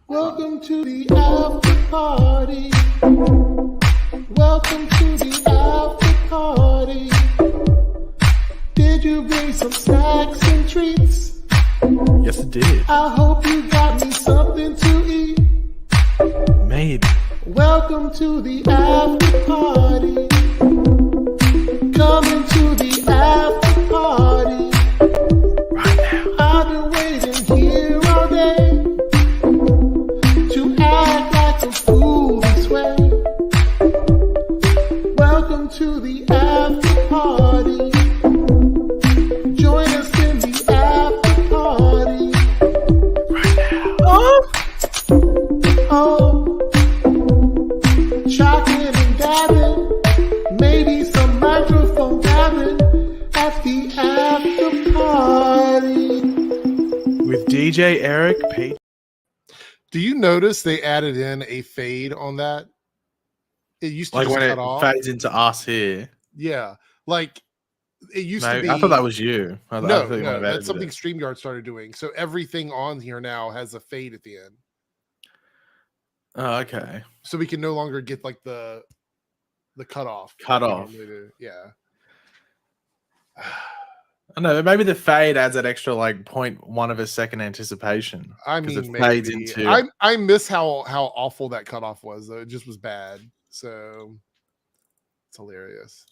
Welcome to the after party. Welcome to the after party. Did you bring some snacks and treats? Yes, it did. I hope you got me something to eat. Maybe. Welcome to the after party. Coming to the after party. Right now. I've been waiting here all day to act like a fool this way. Welcome to the after party. Join us in the after party. Right now. Oh, chocolate and gabbing, maybe some microphone gabbing at the after party. With DJ Eric Page. Do you notice they added in a fade on that? It used to Like just when cut it off. fades into us here. Yeah, like it used Maybe. to be. I thought that was you. I No, thought you might have that's edited something it. StreamYard started doing. So everything on here now has a fade at the end. Oh, okay. So we can no longer get like the cutoff. Cut like we off. normally do. Yeah. I know, maybe the fade adds that extra like 0.1 of a second anticipation. I 'cause mean, it fades maybe. into I miss how awful that cutoff was, though. It just was bad. So it's hilarious.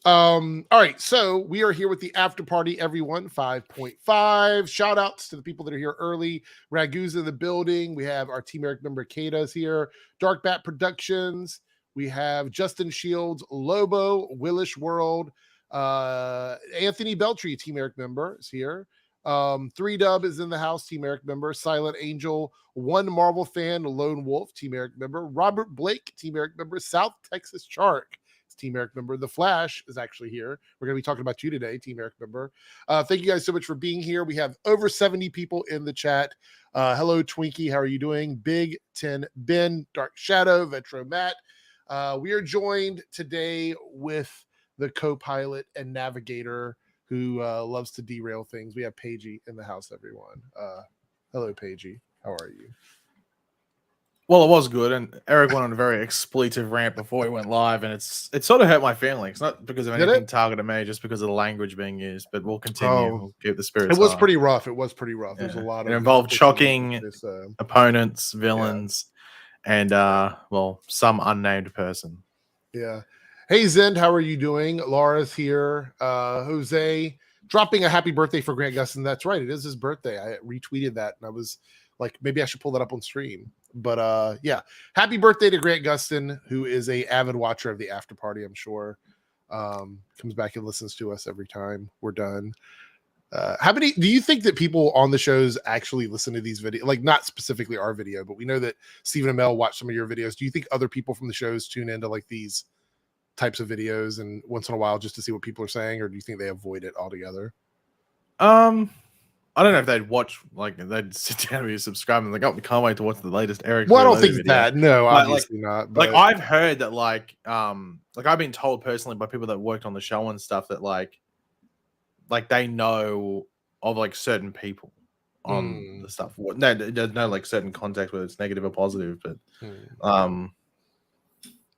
All right, so we are here with the after party, everyone. 5.5 shout outs to the people that are here early. Ragu's in the building. We have our Team Eric member Kata's here. Dark Bat Productions. We have Justin Shields, Lobo, Willish World, Anthony Beltry, Team Eric member, is here. 3Dub is in the house, Team Eric member. Silent Angel, One Marvel Fan, Lone Wolf, Team Eric member. Robert Blake, Team Eric member. South Texas Shark, Team Eric member. The Flash is actually here. We're going to be talking about you today, Team Eric member. Thank you guys so much for being here. We have over 70 people in the chat. Hello, Twinkie. How are you doing? Big 10 Ben, Dark Shadow, Vetro Matt. We are joined today with the co-pilot and navigator who loves to derail things. We have Paigey in the house, everyone. Hello, Paigey. How are you? Well, it was good, and Eric went on a very expletive rant before he went live, and it sort of hurt my feelings, not because of anything targeted at me, just because of the language being used. But we'll continue. We'll keep the spirits. It was high. pretty rough. It was pretty rough. Yeah. There's a lot of. It involved shocking opponents, villains, and well, some unnamed person. Yeah. Hey Zend, how are you doing? Laura's here. Jose dropping a happy birthday for Grant Gustin. That's right. It is his birthday. I retweeted that, and I was like, maybe I should pull that up on stream. But yeah, happy birthday to Grant Gustin, who is a avid watcher of the after party, I'm sure. Comes back and listens to us every time we're done. How many do you think that people on the shows actually listen to these videos? Like, not specifically our video, but we know that Stephen and Mel watch some of your videos. Do you think other people from the shows tune into like these types of videos and once in a while just to see what people are saying, or do you think they avoid it altogether? I don't know if they'd watch, like they'd sit down and be subscribed and like, oh, we can't wait to watch the latest Eric. Well, I don't think video. that. No, obviously not. But like I've heard that like I've been told personally by people that worked on the show and stuff that like they know of like certain people on the stuff. No, there's no like certain context whether it's negative or positive, but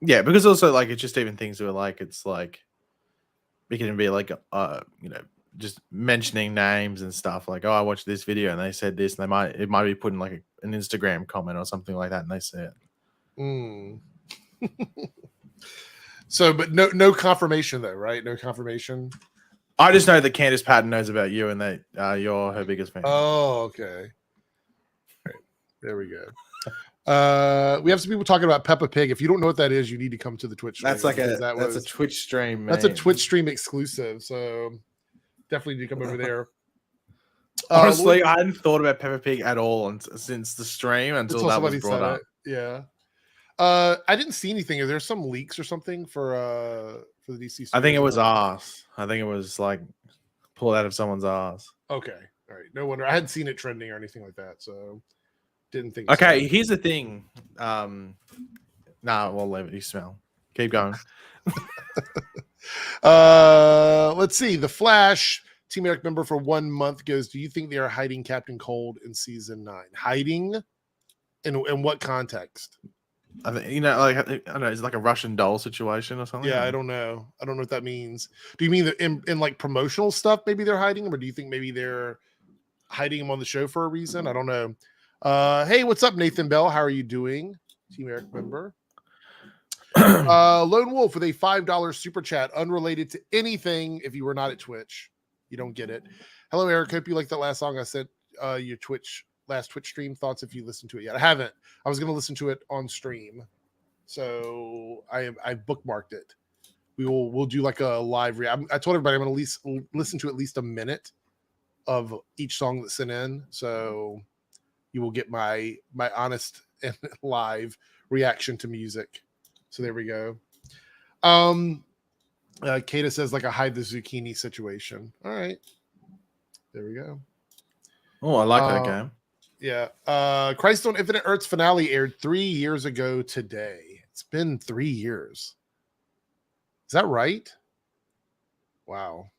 yeah, because also like it's just even things where like it's like it can be like you know, just mentioning names and stuff like, oh, I watched this video and they said this, and it might be putting like an Instagram comment or something like that, and they say it. So, but no confirmation though, right? No confirmation. I just know that Candace Patton knows about you and that you're her biggest fan. Oh, okay. Right. There we go. We have some people talking about Peppa Pig. If you don't know what that is, you need to come to the Twitch stream. That's like that's a Twitch stream, man. That's a Twitch stream exclusive. So definitely need to come over there. Honestly, I hadn't thought about Peppa Pig at all since the stream until that was brought up. Yeah. I didn't see anything. Are there some leaks or something for the DC? I think it was ass. I think it was like pulled out of someone's ass. Okay. All right. No wonder. I hadn't seen it trending or anything like that, so didn't think. Okay, here's the thing. We'll leave it. You smell. Keep going. Let's see. The Flash, Team Eric member for 1 month, goes, do you think they are hiding Captain Cold in season 9? Hiding? In what context? I think like I don't know, it's like a Russian doll situation or something. Yeah, I don't know. I don't know what that means. Do you mean that in like promotional stuff? Maybe they're hiding him, or do you think maybe they're hiding him on the show for a reason? I don't know. Hey, what's up, Nathan Bell? How are you doing? Team Eric member. Lone Wolf with a $5 super chat, unrelated to anything. If you were not at Twitch, you don't get it. Hello, Eric. Hope you liked that last song I sent your last Twitch stream. Thoughts if you listened to it yet? I haven't. I was going to listen to it on stream, so I bookmarked it. We'll do like a live I told everybody I'm going to at least listen to at least a minute of each song that's sent in, so you will get my honest and live reaction to music. So there we go. Kata says like a hide the zucchini situation. All right, there we go. Oh, I like that game. Yeah. Christ on Infinite Earth's finale aired 3 years ago today. It's been 3 years. Is that right? Wow.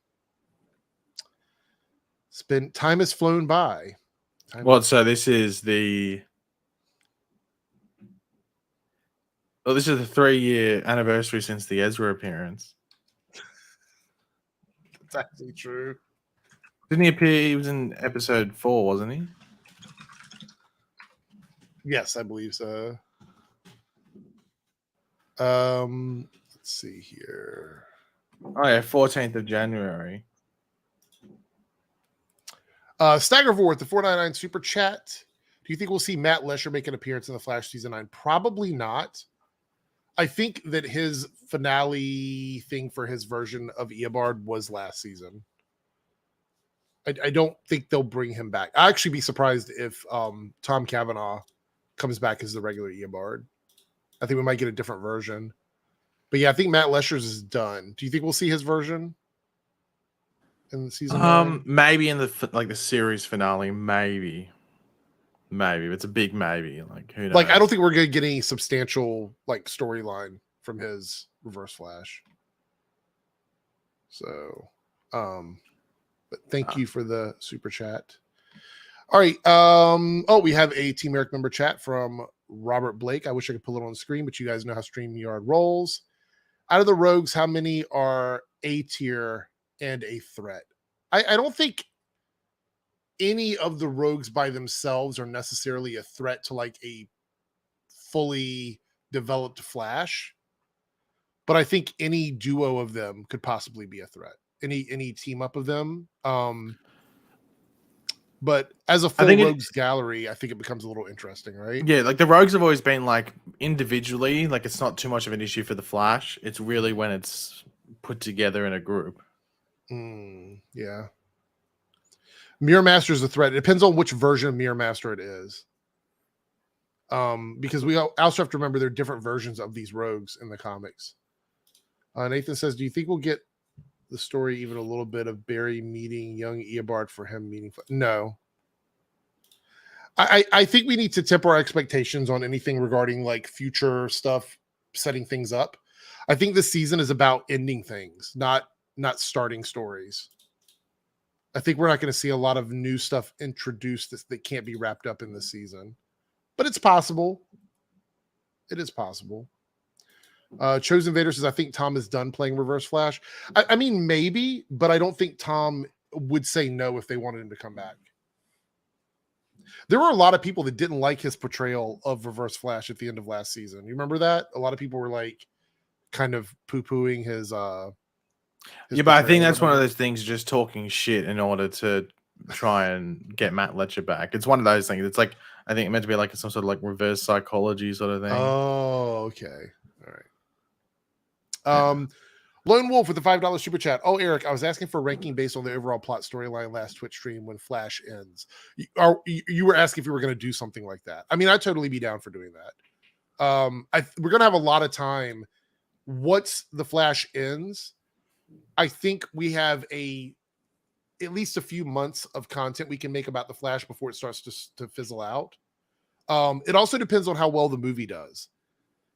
Time has flown by. So this is the 3-year anniversary since the Ezra appearance. That's actually true. Didn't he appear? He was in episode 4, wasn't he? Yes, I believe so. Let's see here. Oh yeah, 14th of January. Staggervore with the 499 super chat. Do you think we'll see Matt Lesher make an appearance in the Flash season 9? Probably not. I think that his finale thing for his version of Eobard was last season. I don't think they'll bring him back. I'd actually be surprised if Tom Cavanaugh comes back as the regular Eobard. I think we might get a different version. But yeah, I think Matt Lesher's is done. Do you think we'll see his version in the season 9? Maybe in the series finale, maybe. It's a big maybe. Like who knows? Like I don't think we're gonna get any substantial like storyline from his Reverse Flash. So but thank you for the super chat. All right. We have a Team Eric member chat from Robert Blake. I wish I could pull it on the screen, but you guys know how StreamYard rolls. Out of the rogues, how many are A tier and a threat? I don't think any of the rogues by themselves are necessarily a threat to like a fully developed Flash, but I think any duo of them could possibly be a threat. Any team up of them. But as a full rogues gallery, I think it becomes a little interesting, right? Yeah, like the rogues have always been like individually, like it's not too much of an issue for the Flash. It's really when it's put together in a group. Yeah. Mirror Master is a threat. It depends on which version of Mirror Master it is. Because we also have to remember there are different versions of these rogues in the comics. Nathan says, do you think we'll get the story even a little bit of Barry meeting young Eobard for him meeting? No. I think we need to temper our expectations on anything regarding like future stuff, setting things up. I think this season is about ending things, not starting stories. I think we're not going to see a lot of new stuff introduced that can't be wrapped up in this season, but it's possible. It is possible. Chosen Vader says, I think Tom is done playing Reverse Flash. I mean, maybe, but I don't think Tom would say no if they wanted him to come back. There were a lot of people that didn't like his portrayal of Reverse Flash at the end of last season. You remember that? A lot of people were like kind of poo-pooing his yeah, but I think that's one of those things, just talking shit in order to try and get Matt Letcher back. It's one of those things. It's like, I think it meant to be like some sort of like reverse psychology sort of thing. Oh, okay. All right. Lone Wolf with the $5 super chat. Oh, Eric, I was asking for ranking based on the overall plot storyline last Twitch stream when Flash ends. You were asking if you were going to do something like that. I mean, I'd totally be down for doing that. We're going to have a lot of time. Once the Flash ends, I think we have at least a few months of content we can make about the Flash before it starts to fizzle out. It also depends on how well the movie does.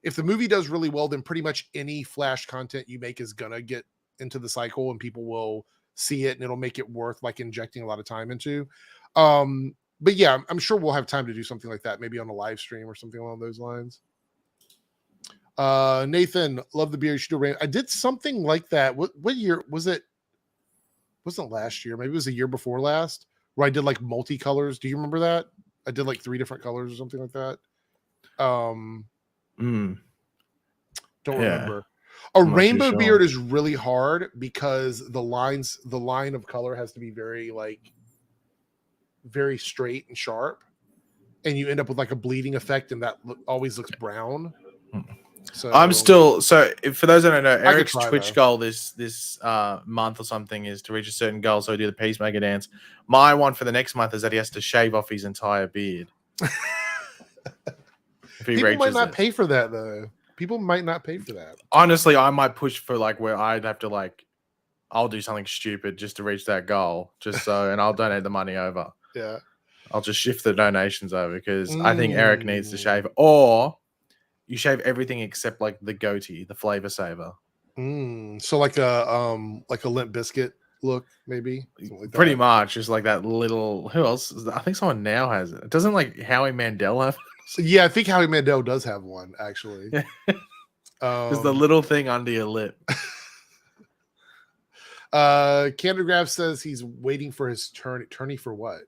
If the movie does really well, then pretty much any Flash content you make is gonna get into the cycle and people will see it and it'll make it worth like injecting a lot of time into. But yeah, I'm sure we'll have time to do something like that, maybe on a live stream or something along those lines. Nathan, love the beer. You should do I did something like that. What year was it? Wasn't last year? Maybe it was the year before last, where I did like multicolors. Do you remember that? I did like 3 different colors or something like that. Don't remember. A rainbow beard is really hard because the line of color has to be very straight and sharp, and you end up with like a bleeding effect, and that always looks brown. So I'm still for those that don't know, Eric's Twitch goal this month or something is to reach a certain goal, so he do the Peacemaker dance. My one for the next month is that he has to shave off his entire beard. People might not pay for that though. People might not pay for that. Honestly, I might push for like where I'd have to I'll do something stupid just to reach that goal, and I'll donate the money over. Yeah, I'll just shift the donations over because I think Eric needs to shave, or you shave everything except like the goatee, the flavor saver. So like a Limp Biscuit look, maybe. Like pretty much, just like that little. Who else? I think someone now has it. Doesn't like Howie Mandel have? Yeah, I think Howie Mandel does have one actually. Just the little thing under your lip. Canadagraphs says he's waiting for his attorney for what?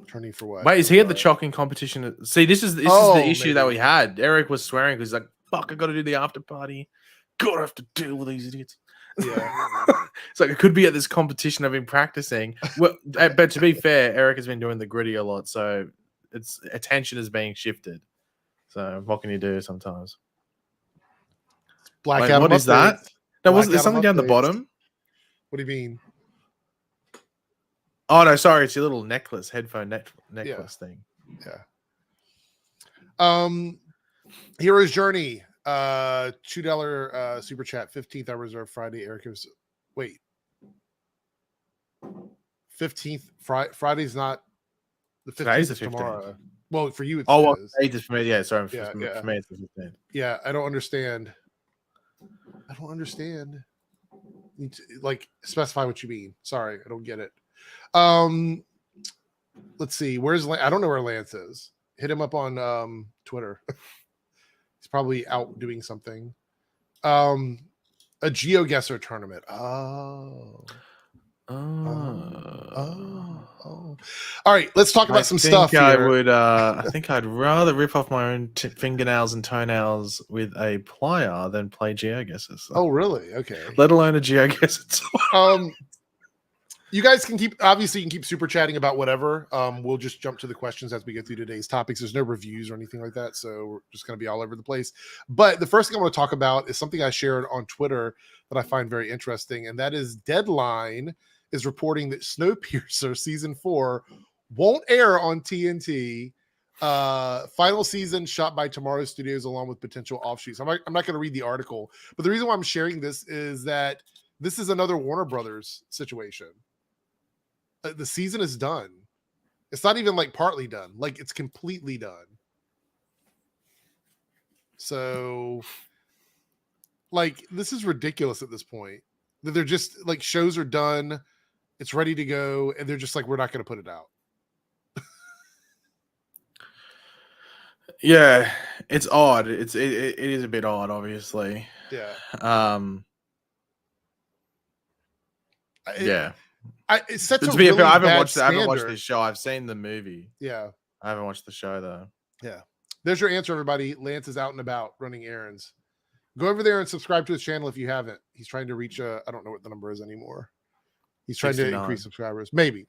Attorney for what? Wait, is he at the chalking competition? See, this is the issue that we had. Eric was swearing because he's like, "Fuck, I got to do the after party. God, I have to deal with these idiots." Yeah, it's like it could be at this competition I've been practicing. Well, but to be fair, Eric has been doing the gritty a lot, so its attention is being shifted. So what can you do sometimes? Black Adam. What is that? No, there's something down the bottom. What do you mean? Oh no, sorry, it's your little necklace, headphone necklace thing. Yeah. Hero's Journey. $2 super chat. 15th I reserve Friday. Eric was wait. 15th Friday's not the 15th. Today's the 15th. Tomorrow. Well, for you it's for me, yeah, sorry. For me it's the 15th. Yeah, I don't understand. I don't understand. You need to, like, specify what you mean. Sorry, I don't get it. Let's see. Where's I don't know where Lance is. Hit him up on Twitter. He's probably out doing something. A GeoGuessr tournament. Oh. All right, let's talk about some stuff here. I think I'd rather rip off my own fingernails and toenails with a plier than play GeoGuessr. So. Oh, really? Okay. Let alone a GeoGuessr. You guys can keep super chatting about whatever. We'll just jump to the questions as we get through today's topics. There's no reviews or anything like that, so we're just going to be all over the place. But the first thing I want to talk about is something I shared on Twitter that I find very interesting, and that is Deadline is reporting that Snowpiercer season 4 won't air on TNT. Final season shot by Tomorrow Studios along with potential offshoots. I'm not going to read the article, but the reason why I'm sharing this is that this is another Warner Brothers situation. The season is done. It's not even like partly done. Like it's completely done. So like this is ridiculous at this point. That they're just like shows are done. It's ready to go. And they're just like, we're not going to put it out. Yeah, it's odd. It is a bit odd, obviously. Yeah. Yeah. It sets to a be really fair, I haven't bad watched this show. I've seen the movie. Yeah. I haven't watched the show though. Yeah. There's your answer, everybody. Lance is out and about running errands. Go over there and subscribe to his channel if you haven't. He's trying to reach I don't know what the number is anymore. He's trying 69. To increase subscribers. Maybe.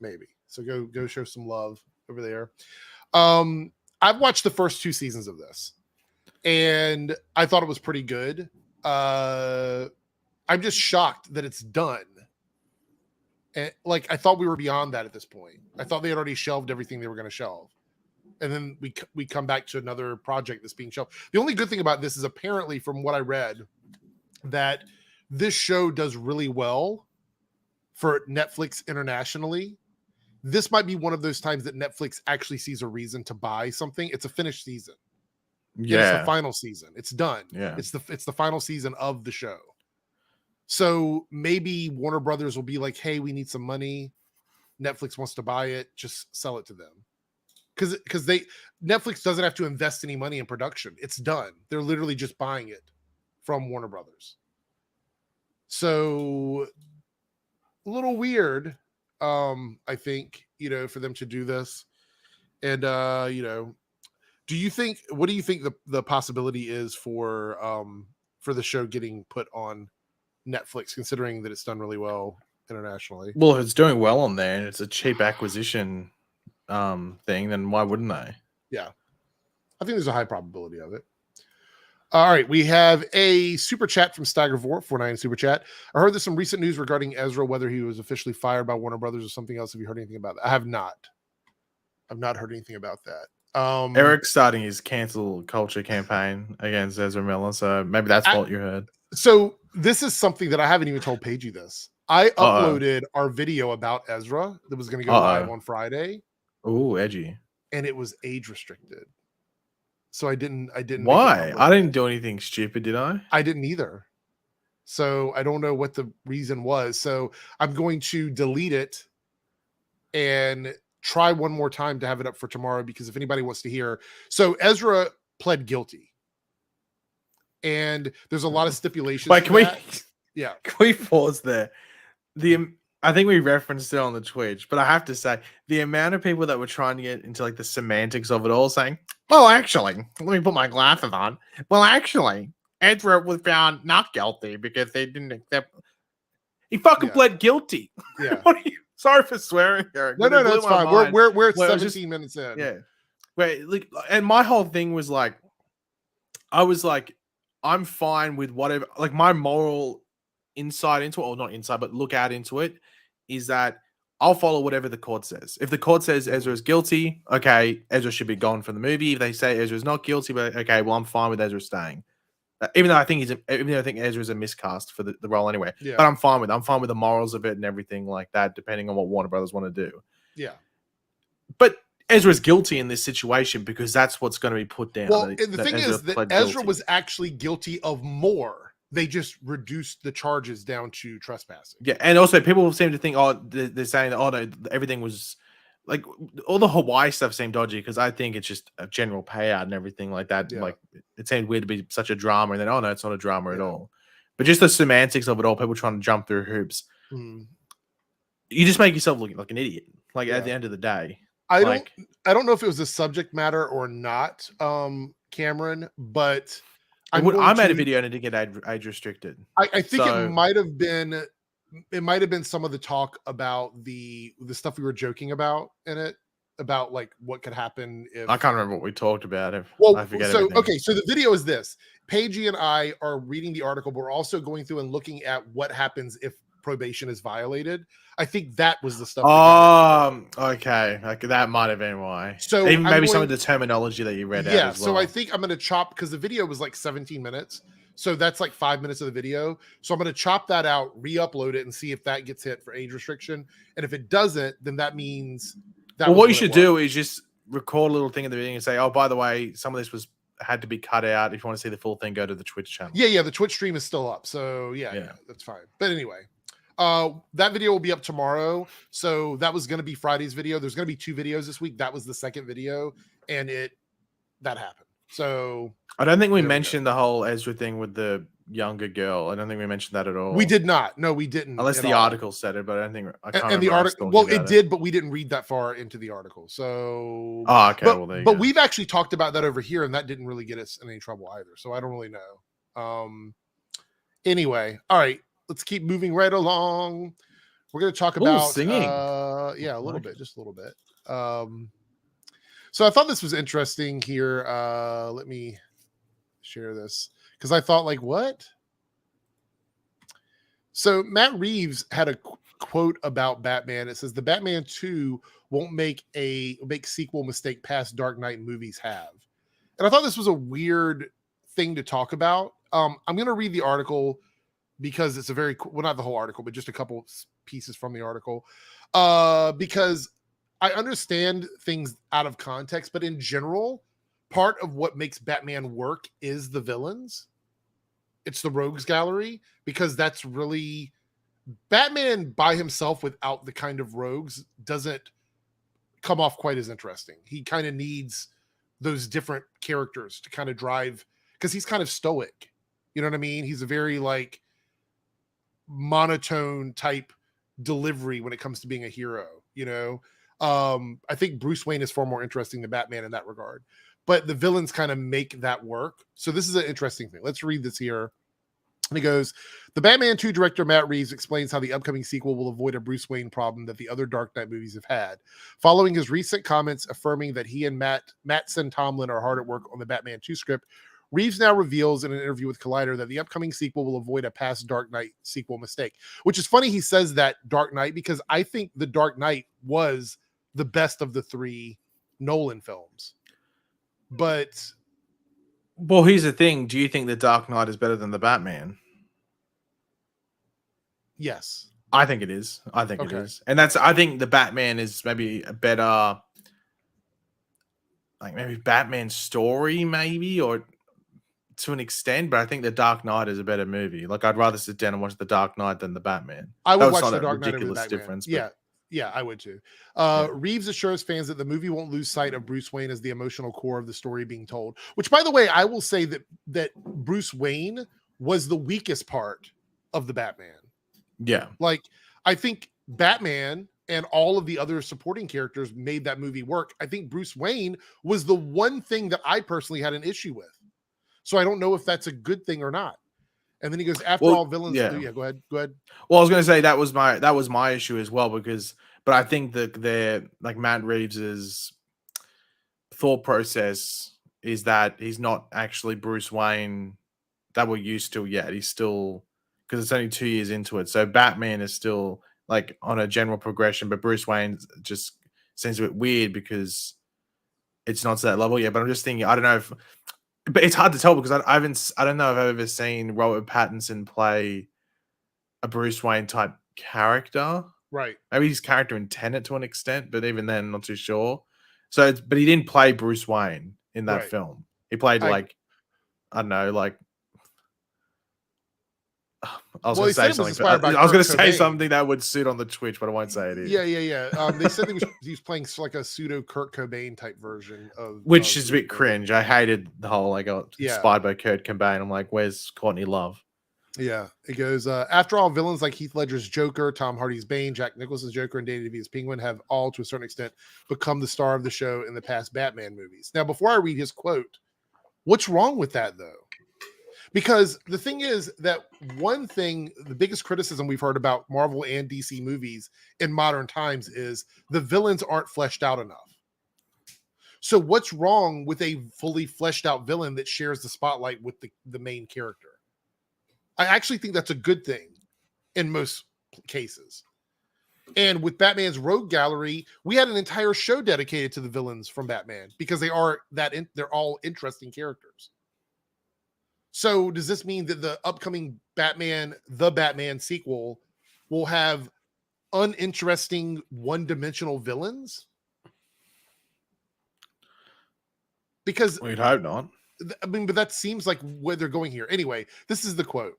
So go show some love over there. I've watched the first 2 seasons of this, and I thought it was pretty good. I'm just shocked that it's done. And like I thought we were beyond that at this point. I thought they had already shelved everything they were going to shelve, and then we come back to another project that's being shelved. The only good thing about this is apparently, from what I read, that this show does really well for Netflix internationally. This might be one of those times that Netflix actually sees a reason to buy something. It's a finished season. Yeah, it's the final season. It's done. Yeah, it's the final season of the show. So maybe Warner Brothers will be like, hey, we need some money. Netflix wants to buy it, just sell it to them. Because Netflix doesn't have to invest any money in production. It's done. They're literally just buying it from Warner Brothers. So a little weird, I think, for them to do this. And what do you think the possibility is for the show getting put on Netflix, considering that it's done really well internationally? Well, if it's doing well on there and it's a cheap acquisition thing, then why wouldn't they? Yeah, I think there's a high probability of it. All right, we have a super chat from Staggervore, 49 super chat. I heard there's some recent news regarding Ezra, whether he was officially fired by Warner Brothers or something else. Have you heard anything about that? I have not. I've not heard anything about that. Eric's starting his cancel culture campaign against Ezra Miller, so maybe that's what you heard. So this is something that I haven't even told Paige this. I uploaded our video about Ezra that was going to go live on Friday. Ooh, edgy. And it was age restricted. So I didn't. Why? I didn't do anything stupid, did I? I didn't either. So I don't know what the reason was. So I'm going to delete it and try one more time to have it up for tomorrow, because if anybody wants to hear. So Ezra pled guilty. And there's a lot of stipulations. Wait, can we pause there? I think we referenced it on the Twitch, but I have to say the amount of people that were trying to get into like the semantics of it all, saying, "Well, actually, let me put my glasses on. Well, actually, Ezra was found not guilty because they didn't accept. He fucking pled guilty." Yeah. Sorry for swearing, Eric. No, it's fine. We're 17 minutes in. Yeah. Wait, like, and my whole thing was like, I was like, I'm fine with whatever. Like my moral insight into it, or not insight, but look out into it, is that I'll follow whatever the court says. If the court says Ezra is guilty, okay, Ezra should be gone from the movie. If they say Ezra is not guilty, but okay, well, I'm fine with Ezra staying. Even though I think Ezra is a miscast for the role anyway. Yeah. But I'm fine with the morals of it and everything like that, depending on what Warner Brothers want to do. Yeah. But Ezra's guilty in this situation because that's what's going to be put down. Well, the thing is that Ezra was actually guilty of more. They just reduced the charges down to trespassing. Yeah, and also people seem to think, they're saying that, no, everything was like all the Hawaii stuff seemed dodgy because I think it's just a general payout and everything like that. Yeah. Like it seemed weird to be such a drama, and then no, it's not a drama at all. But just the semantics of it all, people trying to jump through hoops. You just make yourself look like an idiot. Like at the end of the day, I don't know if it was a subject matter or not, Cameron, but. I made a video and it didn't get age restricted. I think it might have been some of the talk about the stuff we were joking about in it, about like what could happen if I can't remember what we talked about. I forget everything. Okay, so the video is this. Paige and I are reading the article, but we're also going through and looking at what happens if probation is violated. I think that was the stuff. Okay. That might have been why. So even maybe some of the terminology that you read out as well. So I think I'm going to chop, because the video was like 17 minutes. So that's like 5 minutes of the video. So I'm going to chop that out, re-upload it, and see if that gets hit for age restriction. And if it doesn't, then that means that. Well, what you should do is just record a little thing at the beginning and say, "Oh, by the way, some of this had to be cut out. If you want to see the full thing, go to the Twitch channel." Yeah. The Twitch stream is still up. So yeah, that's fine. But anyway. That video will be up tomorrow. So that was going to be Friday's video. There's going to be 2 videos this week. That was the second video, and that happened. So I don't think we mentioned the whole Ezra thing with the younger girl. I don't think we mentioned that at all. We did not. No, we didn't. Unless the article said it, but I don't think. And the article, well, it did, but we didn't read that far into the article. So, okay. But we've actually talked about that over here, and that didn't really get us in any trouble either. So I don't really know. Anyway, all right. Let's keep moving right along. We're going to talk about singing. A little bit, just a little bit. So I thought this was interesting here. Let me share this because I thought, like, what? So Matt Reeves had a quote about Batman. It says the Batman 2 won't make sequel mistake past Dark Knight movies have. And I thought this was a weird thing to talk about. I'm going to read the article, because it's a very, well, not the whole article, but just a couple pieces from the article. Because I understand things out of context, but in general, part of what makes Batman work is the villains. It's the rogues gallery, because that's really Batman by himself without the kind of rogues doesn't come off quite as interesting. He kind of needs those different characters to kind of drive, because he's kind of stoic. You know what I mean? He's a very like monotone type delivery when it comes to being a hero, you know. I think Bruce Wayne is far more interesting than Batman in that regard, but the villains kind of make that work. So this is an interesting thing. Let's read this here. And he goes, the Batman 2 director Matt Reeves explains how the upcoming sequel will avoid a Bruce Wayne problem that the other Dark Knight movies have had. Following his recent comments affirming that he and Mattson Tomlin are hard at work on the Batman 2 script, Reeves now reveals in an interview with Collider that the upcoming sequel will avoid a past Dark Knight sequel mistake, which is funny he says that Dark Knight, because I think the Dark Knight was the best of the 3 Nolan films. But well, here's the thing. Do you think the Dark Knight is better than the Batman? Yes. I think it is. I think it is. And I think the Batman is maybe a better, like maybe Batman story, maybe, or to an extent, but I think the Dark Knight is a better movie. Like I'd rather sit down and watch the Dark Knight than the Batman. I would watch the Dark Knight over the Batman. Difference, yeah, I would too. Reeves assures fans that the movie won't lose sight of Bruce Wayne as the emotional core of the story being told. Which, by the way, I will say that Bruce Wayne was the weakest part of the Batman. Yeah, like I think Batman and all of the other supporting characters made that movie work. I think Bruce Wayne was the one thing that I personally had an issue with. So I don't know if that's a good thing or not. And then he goes, after all villains. Yeah, go ahead. Well, I was going to say that was my issue as well, but I think that they're like Matt Reeves's thought process is that he's not actually Bruce Wayne that we're used to yet. He's still, because it's only 2 years into it. So Batman is still like on a general progression, but Bruce Wayne just seems a bit weird because it's not to that level yet. But I'm just thinking, I don't know if. But it's hard to tell because I don't know if I've ever seen Robert Pattinson play a Bruce Wayne type character. Right. Maybe his character in Tenet to an extent, but even then, I'm not too sure. So, but he didn't play Bruce Wayne in that film. He played I don't know, like I was going to say something. I was going to say something that would suit on the Twitch, but I won't say it. Yeah. They said he was playing like a pseudo Kurt Cobain type version of, which is a bit cringe. I hated the whole like inspired by Kurt Cobain. I'm like, where's Courtney Love? Yeah, it goes. After all, villains like Heath Ledger's Joker, Tom Hardy's Bane, Jack Nicholson's Joker, and Danny DeVito's Penguin have all, to a certain extent, become the star of the show in the past Batman movies. Now, before I read his quote, what's wrong with that though? Because the thing is that one thing, the biggest criticism we've heard about Marvel and DC movies in modern times is the villains aren't fleshed out enough. So what's wrong with a fully fleshed out villain that shares the spotlight with the main character? I actually think that's a good thing in most cases. And with Batman's Rogue Gallery, we had an entire show dedicated to the villains from Batman because they're all interesting characters. So does this mean that the upcoming Batman sequel will have uninteresting one-dimensional villains? Because we'd hope not. I mean, but that seems like where they're going here. Anyway, this is the quote.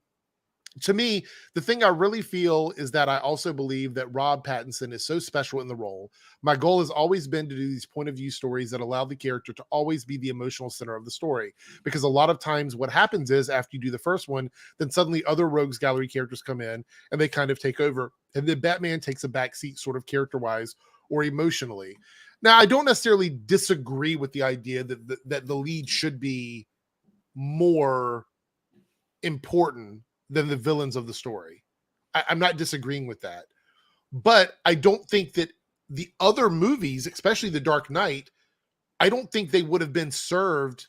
To me, the thing I really feel is that I also believe that Rob Pattinson is so special in the role. My goal has always been to do these point of view stories that allow the character to always be the emotional center of the story. Because a lot of times what happens is after you do the first one, then suddenly other Rogues Gallery characters come in and they kind of take over. And then Batman takes a backseat sort of character-wise or emotionally. Now, I don't necessarily disagree with the idea that the lead should be more important than the villains of the story. I'm not disagreeing with that. But I don't think that the other movies, especially The Dark Knight, I don't think they would have been served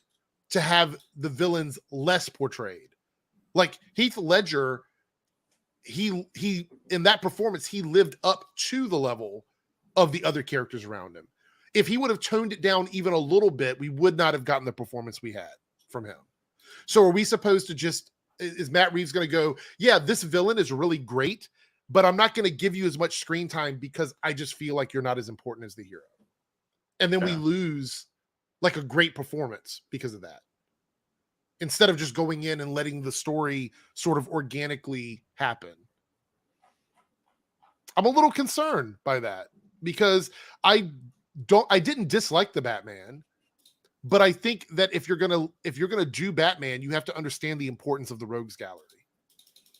to have the villains less portrayed. Like Heath Ledger, he in that performance, he lived up to the level of the other characters around him. If he would have toned it down even a little bit, we would not have gotten the performance we had from him. So are we supposed to just, is Matt Reeves going to go, yeah, this villain is really great, but I'm not going to give you as much screen time because I just feel like you're not as important as the hero. And then we lose like a great performance because of that. Instead of just going in and letting the story sort of organically happen. I'm a little concerned by that because I didn't dislike the Batman, but I think that if you're gonna do Batman, you have to understand the importance of the Rogues Gallery.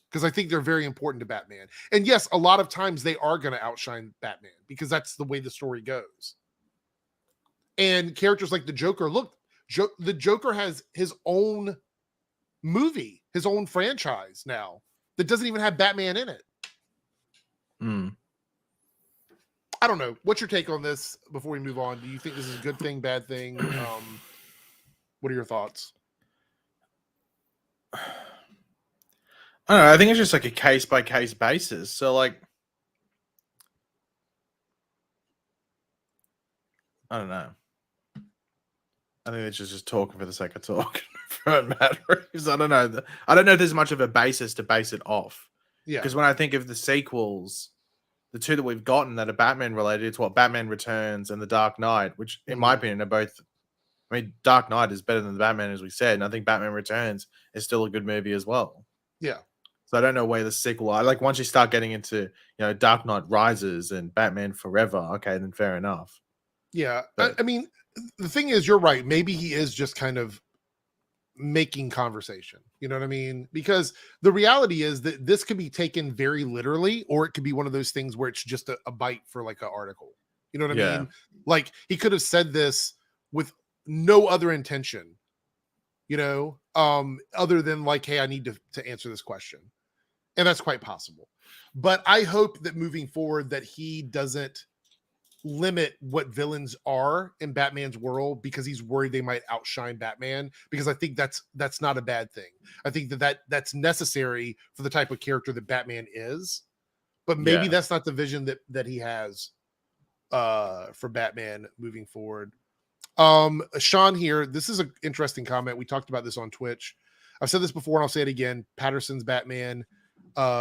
Because I think they're very important to Batman. And yes, a lot of times they are going to outshine Batman because that's the way the story goes. And characters like the Joker, the Joker has his own movie, his own franchise now that doesn't even have Batman in it. I don't know. What's your take on this before we move on? Do you think this is a good thing, bad thing? What are your thoughts? I don't know. I think it's just like a case by case basis. So like, I don't know. I think it's just talking for the sake of talking from Matt Reeves. I don't know. I don't know if there's much of a basis to base it off. Yeah. Because when I think of the sequels, the two that we've gotten that are Batman related, it's what Batman Returns and The Dark Knight, which in my opinion are both. I mean, Dark Knight is better than the Batman, as we said, and I think Batman Returns is still a good movie as well. Yeah. So I don't know where the sequel. Like once you start getting into Dark Knight Rises and Batman Forever, okay, then fair enough. Yeah, but I mean, the thing is, you're right. Maybe he is just kind of making conversation. You know what I mean? Because the reality is that this could be taken very literally, or it could be one of those things where it's just a bite for like an article. You know what I mean? Like he could have said this with no other intention, other than like, hey, I need to answer this question. And that's quite possible. But I hope that moving forward that he doesn't limit what villains are in Batman's world because he's worried they might outshine Batman, because I think that's not a bad thing. I think that's necessary for the type of character that Batman is. But maybe that's not the vision that he has for Batman moving forward. Sean here, this is an interesting comment. We talked about this on Twitch. I've said this before and I'll say it again. Patterson's Batman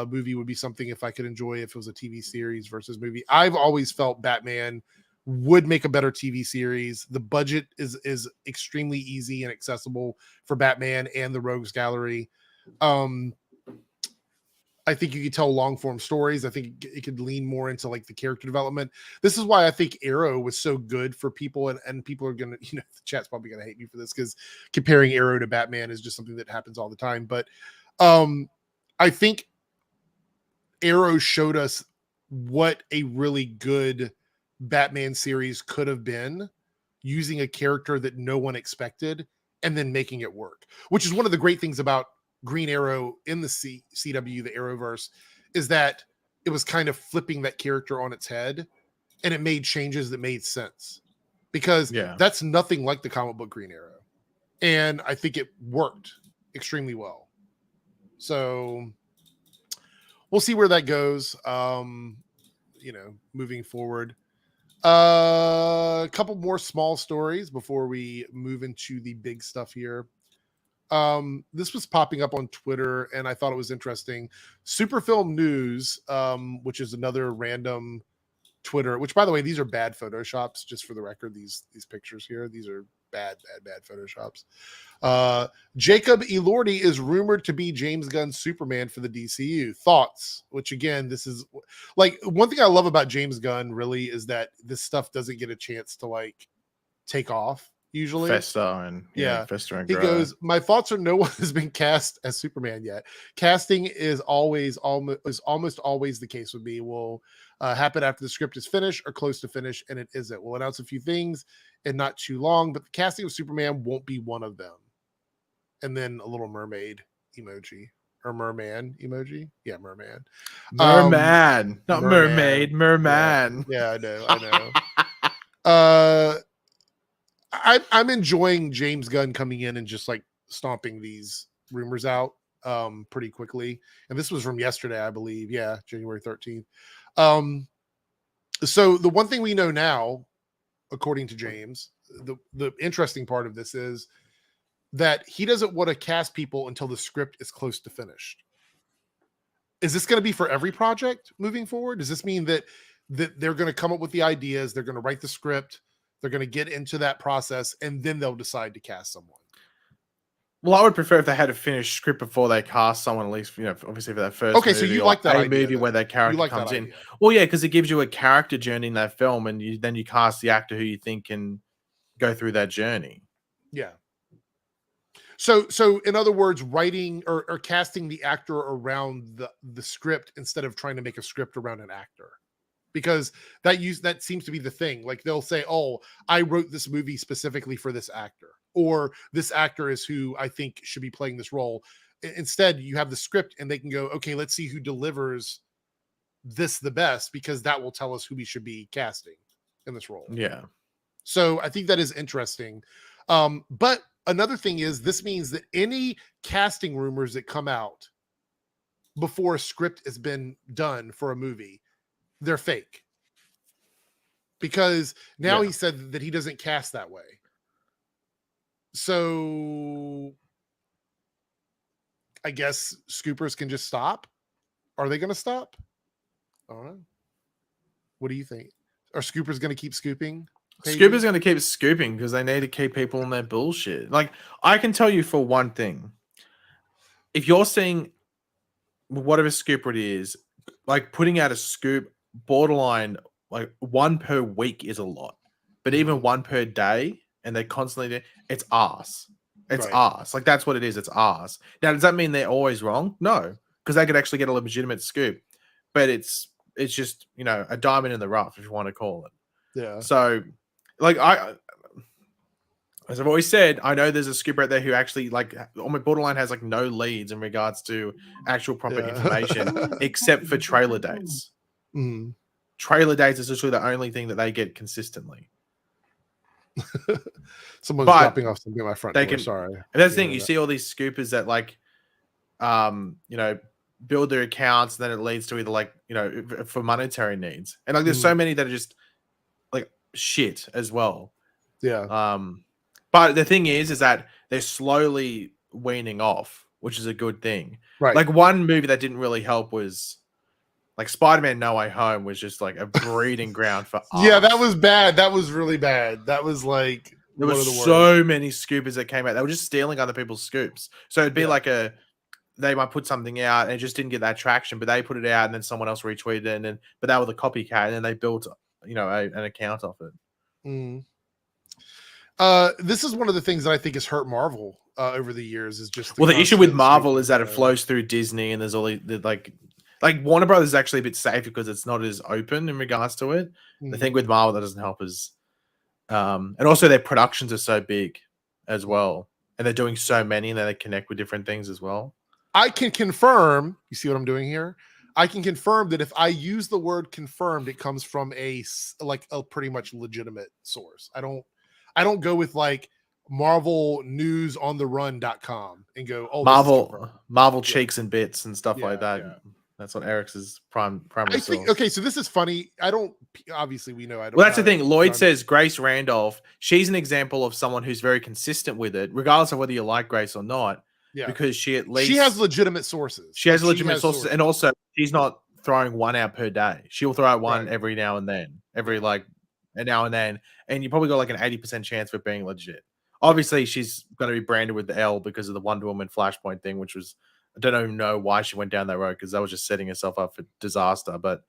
movie would be something if I could enjoy if it was a TV series versus movie. I've always felt Batman would make a better TV series. The budget is extremely easy and accessible for Batman and the Rogues Gallery. I think you could tell long form stories. I think it could lean more into like the character development. This is why I think Arrow was so good for people, and people are going to, the chat's probably going to hate me for this because comparing Arrow to Batman is just something that happens all the time. But I think Arrow showed us what a really good Batman series could have been, using a character that no one expected and then making it work, which is one of the great things about Green Arrow in the CW, the Arrowverse, is that it was kind of flipping that character on its head, and it made changes that made sense, because that's nothing like the comic book Green Arrow. And I think it worked extremely well. So we'll see where that goes. Moving forward. A couple more small stories before we move into the big stuff here. This was popping up on Twitter and I thought it was interesting. Superfilm News, which is another random Twitter, which by the way, these are bad Photoshops, just for the record. These pictures here, these are bad Photoshops. Jacob Elordi is rumored to be James Gunn's Superman for the DCU. Thoughts? Which again, this is like one thing I love about James Gunn really is that this stuff doesn't get a chance to like take off. Usually fester and fester and grow. He goes, my thoughts are no one has been cast as Superman yet. Casting is almost always the case with me. Will happen after the script is finished or close to finish, and it isn't. We'll announce a few things and not too long, but the casting of Superman won't be one of them. And then a little mermaid emoji or merman emoji. Yeah, merman. Merman, not mermaid, merman. Yeah, I know. I'm enjoying James Gunn coming in and just like stomping these rumors out pretty quickly. And this was from yesterday, I believe. Yeah, January 13th. So the one thing we know now, according to James, the interesting part of this is that he doesn't want to cast people until the script is close to finished. Is this going to be for every project moving forward? Does this mean that they're going to come up with the ideas, they're going to write the script, they're going to get into that process, and then they'll decide to cast someone? Well, I would prefer if they had a finished script before they cast someone, at least, you know, obviously for that first Okay, movie, so you or like that a idea, movie where then. that character like comes that in. idea. Well, yeah, because it gives you a character journey in that film, and then you cast the actor who you think can go through that journey. Yeah. So in other words, writing or casting the actor around the script instead of trying to make a script around an actor. Because that seems to be the thing. Like they'll say, "Oh, I wrote this movie specifically for this actor," or "This actor is who I think should be playing this role." Instead, you have the script, and they can go, "Okay, let's see who delivers this the best," because that will tell us who we should be casting in this role. Yeah. So I think that is interesting. But another thing is, this means that any casting rumors that come out before a script has been done for a movie, they're fake, because now he said that he doesn't cast that way. So I guess scoopers can just stop. Are they going to stop? I don't know. What do you think? Are scoopers going to keep scooping? Scoopers going to keep scooping because they need to keep people on their bullshit. Like, I can tell you for one thing, if you're seeing whatever scooper it is, like putting out a scoop, borderline, like one per week is a lot, but even one per day, and they constantly, it's arse. It's arse. Like, that's what it is. It's arse. Now, does that mean they're always wrong? No, because they could actually get a legitimate scoop, but it's just, you know, a diamond in the rough, if you want to call it. Yeah. So, like, as I've always said, I know there's a scooper out there who actually, like, on my borderline has like no leads in regards to actual proper information, except for trailer dates. Trailer dates is literally the only thing that they get consistently. Someone's dropping off something at my front door. Sorry. And that's the thing. You see all these scoopers that, like, you know, build their accounts, and then it leads to either, like, you know, for monetary needs. And, like, there's so many that are just like shit as well. Yeah. But the thing is that they're slowly weaning off, which is a good thing. Right. Like, one movie that didn't really help was, like, Spider-Man No Way Home was just like a breeding ground for Yeah, that was bad. That was really bad. That was like, there were so many scoopers that came out. They were just stealing other people's scoops. So it'd be like they might put something out and it just didn't get that traction, but they put it out and then someone else retweeted it, but they were the copycat, and then they built, you know, an account off it. This is one of the things that I think has hurt Marvel over the years, is just the issue with Marvel is that it flows through Disney, and there's all the like Warner Brothers is actually a bit safe because it's not as open in regards to it. The thing with Marvel that doesn't help is and also their productions are so big as well, and they're doing so many, and then they connect with different things as well. I can confirm, you see what I'm doing here? I can confirm that if I use the word confirmed, it comes from a pretty much legitimate source. I don't go with like Marvel News on the Run.com and go, "Oh, Marvel cheeks and bits and stuff like that." Yeah. That's what Eric's primary source. Okay, so this is funny. Obviously we know I don't. Well, that's the thing. Lloyd says Grace Randolph, she's an example of someone who's very consistent with it, regardless of whether you like Grace or not. Yeah. Because she has legitimate sources. She has legitimate sources, and also she's not throwing one out per day. She'll throw out one every now and then, and you probably got like an 80% chance for being legit. Obviously, she's going to be branded with the L because of the Wonder Woman Flashpoint thing, which was, I don't even know why she went down that road, because that was just setting herself up for disaster. But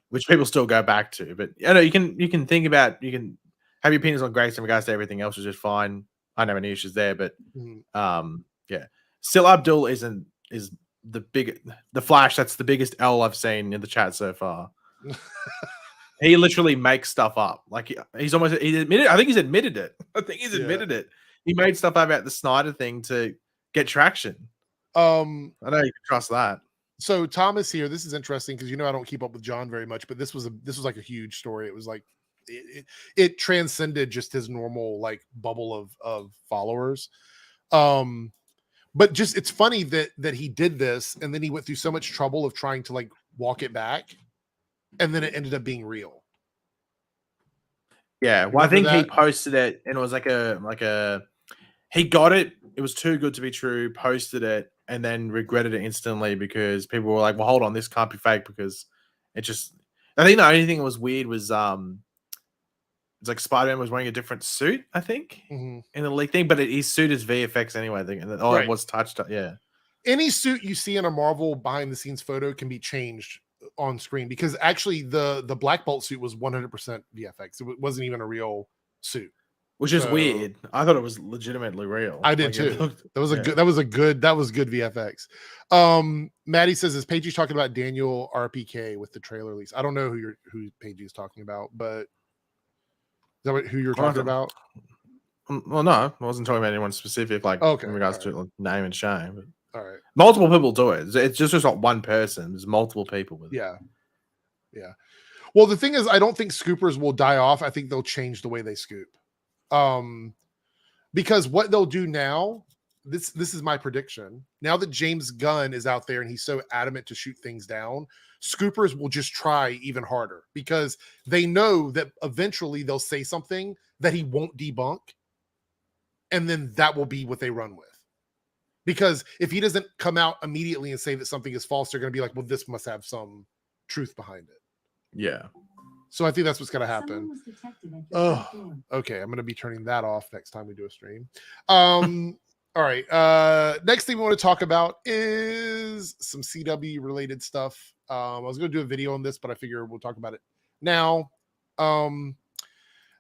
which people still go back to. But you know, you can think about, you can have your opinions on Grace in regards to everything else, which is fine. I don't have any issues there, but yeah, Still Abdul is the Flash. That's the biggest L I've seen in the chat so far. He literally makes stuff up. Like he's admitted. I think he's admitted it. It. He made stuff up about the Snyder thing to get traction. I know you can trust that. So Thomas here, this is interesting because I don't keep up with John very much, but this was like a huge story. It was like it transcended just his normal like bubble of followers. But just it's funny that he did this, and then he went through so much trouble of trying to like walk it back, and then it ended up being real. Yeah, well, I think he posted it, and it was like he got it. It was too good to be true. Posted it, and then regretted it instantly because people were like, "Well, hold on, this can't be fake," because it just. I think the only thing that was weird was it's like Spider-Man was wearing a different suit, I think, Mhm. in the leak thing, but his suit is VFX anyway. I think. Right. It was touched up. Yeah. Any suit you see in a Marvel behind the scenes photo can be changed on screen, because actually the Black Bolt suit was 100% VFX. It wasn't even a real suit, Which is weird. I thought it was legitimately real. I did too. That was good VFX. Maddie says, is Paige talking about Daniel RPK with the trailer release? I don't know who Paige is talking about, but is that who you're talking about? Well, no, I wasn't talking about anyone specific, like in regards to like, name and shame. But all right, multiple people do it. It's just not one person. There's multiple people with it. Yeah. Well, the thing is, I don't think scoopers will die off. I think they'll change the way they scoop. Because what they'll do now, this is my prediction. Now that James Gunn is out there and he's so adamant to shoot things down, scoopers will just try even harder, because they know that eventually they'll say something that he won't debunk, and then that will be what they run with. Because if he doesn't come out immediately and say that something is false, they're going to be like, well, this must have some truth behind it. Yeah. So I think that's what's going to happen. Oh, okay. I'm going to be turning that off next time we do a stream. All right. Next thing we want to talk about is some CW related stuff. I was going to do a video on this, but I figure we'll talk about it now.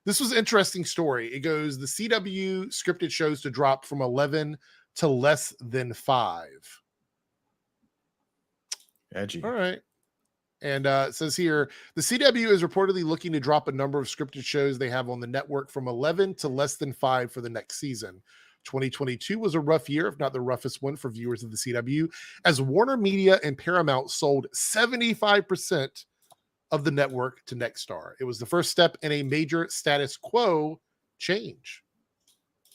This was an interesting story. It goes, the CW scripted shows to drop from 11 to less than 5. Edgy. All right. And it says here, the CW is reportedly looking to drop a number of scripted shows they have on the network from 11 to less than 5 for the next season. 2022 was a rough year, if not the roughest one for viewers of the CW, as Warner Media and Paramount sold 75% of the network to Nexstar. It was the first step in a major status quo change.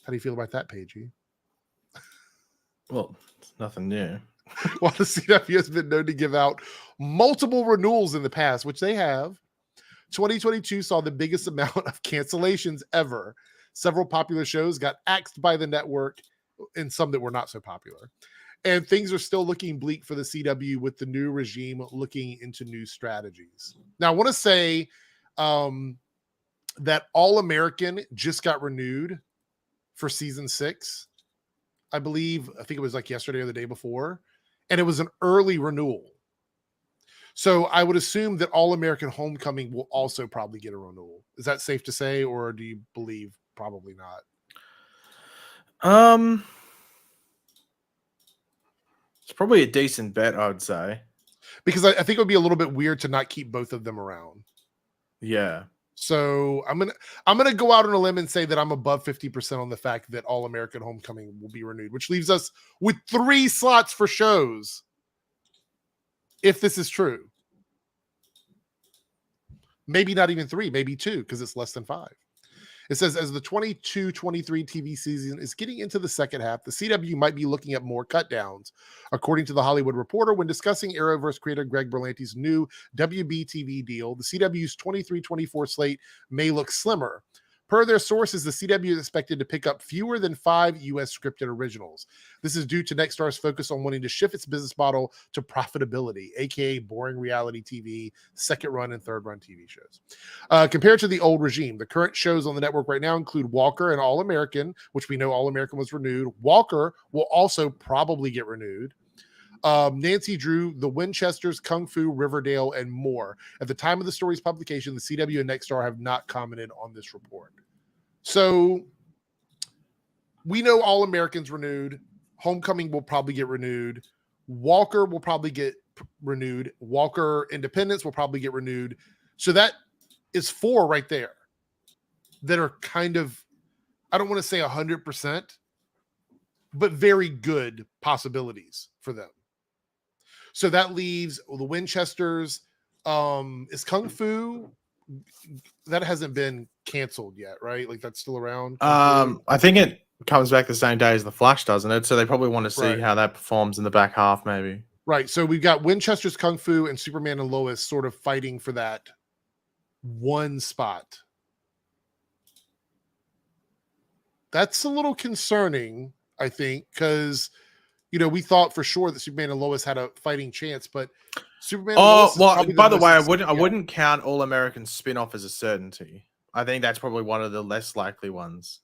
How do you feel about that, Paigey? Well, it's nothing new. While the CW has been known to give out multiple renewals in the past, which they have, 2022 saw the biggest amount of cancellations ever. Several popular shows got axed by the network, and some that were not so popular. And things are still looking bleak for the CW, with the new regime looking into new strategies. Now, I want to say that All American just got renewed for season 6. I think it was like yesterday or the day before. And it was an early renewal. So I would assume that All American Homecoming will also probably get a renewal. Is that safe to say, or do you believe probably not? It's probably a decent bet, I would say. Because I think it would be a little bit weird to not keep both of them around. Yeah. So I'm gonna go out on a limb and say that I'm above 50% on the fact that All American Homecoming will be renewed, which leaves us with 3 slots for shows. If this is true, maybe not even 3, maybe 2, because it's less than 5. It says, as the 22-23 TV season is getting into the second half, the CW might be looking at more cut downs. According to The Hollywood Reporter, when discussing Arrowverse creator Greg Berlanti's new WB TV deal, the CW's 23-24 slate may look slimmer. Per their sources, the CW is expected to pick up fewer than 5 U.S. scripted originals. This is due to Nexstar's focus on wanting to shift its business model to profitability, aka boring reality TV, second run and third run TV shows. Compared to the old regime, the current shows on the network right now include Walker and All American, which we know All American was renewed. Walker will also probably get renewed. Nancy Drew, The Winchesters, Kung Fu, Riverdale, and more. At the time of the story's publication, the CW and Nexstar have not commented on this report. So we know All Americans renewed. Homecoming will probably get renewed. Walker will probably get renewed. Walker Independence will probably get renewed. So that is 4 right there that are kind of, I don't want to say 100%, but very good possibilities for them. So that leaves the Winchesters. Is Kung Fu, that hasn't been canceled yet, right? Like that's still around. I think it comes back the same day as The Flash, doesn't it? So they probably want to see how that performs in the back half, maybe. Right. So we've got Winchester's, Kung Fu, and Superman and Lois sort of fighting for that one spot. That's a little concerning, I think, because we thought for sure that Superman and Lois had a fighting chance, but Superman. Oh, well, by the way, I wouldn't count All American spin-off as a certainty. I think that's probably one of the less likely ones.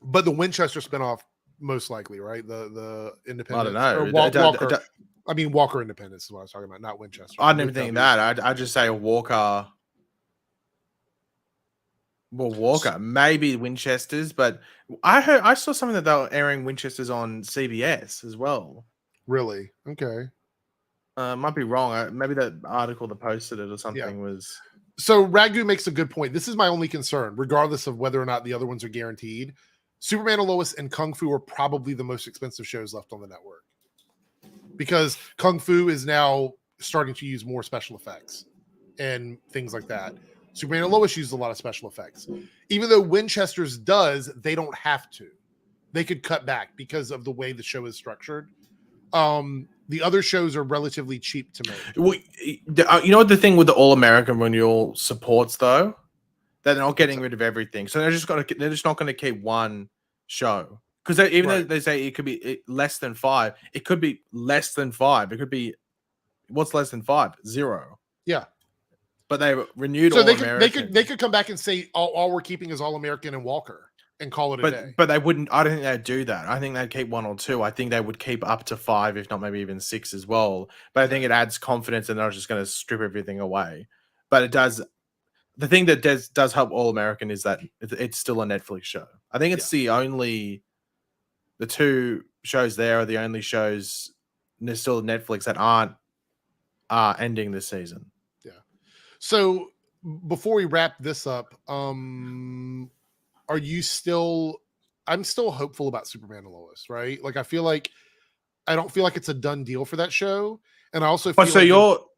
But the Winchester spinoff, most likely, right? The Independence. I don't know. Walker. I mean, Walker Independence is what I was talking about, not Winchester. I didn't even think that. I'd just say Walker. Well, Walker, maybe Winchesters, but I saw something that they were airing Winchesters on CBS as well. Really? Okay. Might be wrong. Maybe that article that posted it or something was. So Ragu makes a good point. This is my only concern, regardless of whether or not the other ones are guaranteed. Superman and Lois and Kung Fu are probably the most expensive shows left on the network because Kung Fu is now starting to use more special effects and things like that. Superman and Lois uses a lot of special effects. Even though Winchester's does, they don't have to. They could cut back because of the way the show is structured. The other shows are relatively cheap to make. Well, you know what the thing with the All American Renewal supports though? They're not getting rid of everything, so they're just not going to keep one show because even though they say it could be less than 5, it could be less than 5. It could be what's less than 5? 0. Yeah. But they renewed so All American. They could come back and say all we're keeping is All American and Walker and call it a day. But they wouldn't. I don't think they'd do that. I think they'd keep 1 or 2. I think they would keep up to 5, if not maybe even 6 as well. But I think it adds confidence, and they're just going to strip everything away. But it does. The thing that does help All American is that it's still a Netflix show. I think it's the 2 shows there are the only shows there's still Netflix that aren't ending this season. Yeah. So before we wrap this up, are you still? I'm still hopeful about Superman and Lois, right? Like I don't feel like it's a done deal for that show, and I also feel